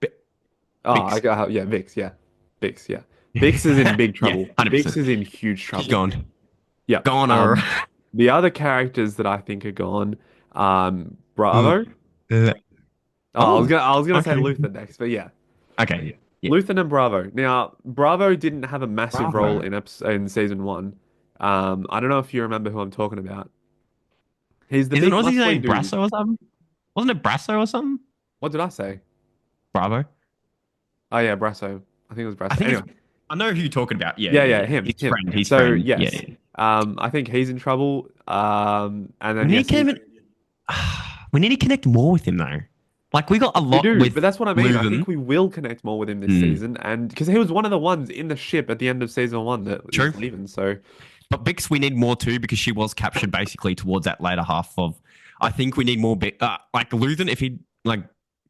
Speaker 1: Bi-
Speaker 2: Oh, I
Speaker 1: Bix?
Speaker 2: got yeah, Vix, yeah. Vix, yeah. Vix is in big
Speaker 1: Yeah,
Speaker 2: trouble. Vix
Speaker 1: 100%.
Speaker 2: is in huge
Speaker 1: She's
Speaker 2: trouble.
Speaker 1: gone.
Speaker 2: Yeah.
Speaker 1: Goner.
Speaker 2: The other characters that I think are gone, Bravo. Oh,
Speaker 1: Oh,
Speaker 2: I was gonna say
Speaker 1: okay.
Speaker 2: Luther next, but yeah.
Speaker 1: Okay. Yeah. Yeah.
Speaker 2: Luthen and Bravo. Now, Bravo didn't have a massive role
Speaker 1: Bravo.
Speaker 2: in in season one. I don't know if you remember who I'm talking about. He's the
Speaker 1: Isn't
Speaker 2: big
Speaker 1: Aussie's
Speaker 2: muscly
Speaker 1: name
Speaker 2: dude.
Speaker 1: Brasso or something? Wasn't it Brasso or something?
Speaker 2: What did I say?
Speaker 1: Bravo.
Speaker 2: Oh yeah, Brasso. I think it was
Speaker 1: I
Speaker 2: Brasso.
Speaker 1: think it's.
Speaker 2: Anyway,
Speaker 1: I know who you're talking about. Yeah,
Speaker 2: yeah,
Speaker 1: yeah,
Speaker 2: yeah,
Speaker 1: yeah.
Speaker 2: him,
Speaker 1: His
Speaker 2: him.
Speaker 1: friend. His
Speaker 2: So
Speaker 1: friend. Yeah,
Speaker 2: yes,
Speaker 1: yeah.
Speaker 2: I think he's in trouble. And
Speaker 1: We
Speaker 2: then
Speaker 1: need
Speaker 2: yes,
Speaker 1: to connect, we need to connect more with him though. Like we got a
Speaker 2: we
Speaker 1: lot
Speaker 2: do. But
Speaker 1: with
Speaker 2: that's what I mean. I think
Speaker 1: Luthen.
Speaker 2: we will connect more with him this
Speaker 1: Mm,
Speaker 2: season, and because he was one of the ones in the ship at the end of season one that
Speaker 1: true.
Speaker 2: is leaving. So
Speaker 1: But Bix, we need more too because she was captured basically towards that later half of. I think we need more. Like Luthen, if he like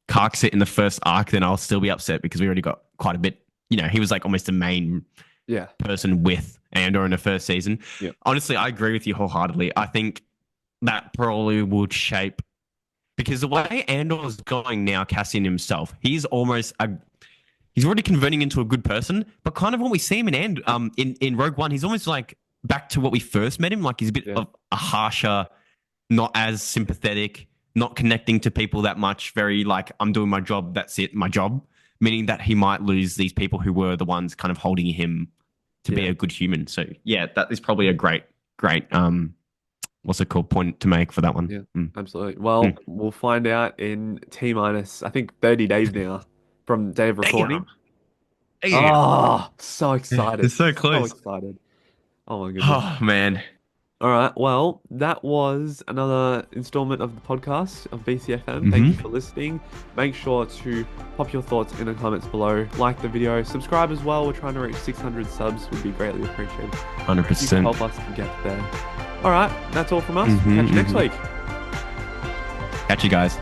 Speaker 1: carks it in the first arc, then I'll still be upset because we already got quite a bit. You know, he was like almost the main
Speaker 2: yeah,
Speaker 1: person with Andor in the first season.
Speaker 2: yeah,
Speaker 1: Honestly, I agree with you wholeheartedly. I think that probably would shape because the way Andor is going now, Cassian himself, he's already converting into a good person. But kind of when we see him in Rogue One, he's almost like back to what we first met him. Like he's a bit
Speaker 2: yeah.
Speaker 1: of a harsher, not as sympathetic, not connecting to people that much. Very like I'm doing my job. That's it, my job. Meaning that he might lose these people who were the ones kind of holding him to be
Speaker 2: Yeah.
Speaker 1: a good human. So yeah, that is probably a great what's it called point to make for that one.
Speaker 2: Yeah,
Speaker 1: Mm.
Speaker 2: absolutely. Well,
Speaker 1: Mm.
Speaker 2: we'll find out in T minus, I think 30 days now from day of recording.
Speaker 1: Damn. Damn.
Speaker 2: Oh, so excited.
Speaker 1: It's so
Speaker 2: So
Speaker 1: close.
Speaker 2: excited. Oh my goodness.
Speaker 1: Oh man.
Speaker 2: All right. Well, that was another installment of the podcast of BCFM. Thank you
Speaker 1: Mm-hmm.
Speaker 2: for listening. Make sure to pop your thoughts in the comments below. Like the video. Subscribe as well. We're trying to reach 600 subs. Would be greatly appreciated. If you can
Speaker 1: 100%.
Speaker 2: help us get there. All right. That's all from us.
Speaker 1: Mm-hmm,
Speaker 2: Catch you next
Speaker 1: mm-hmm.
Speaker 2: week.
Speaker 1: Catch you guys.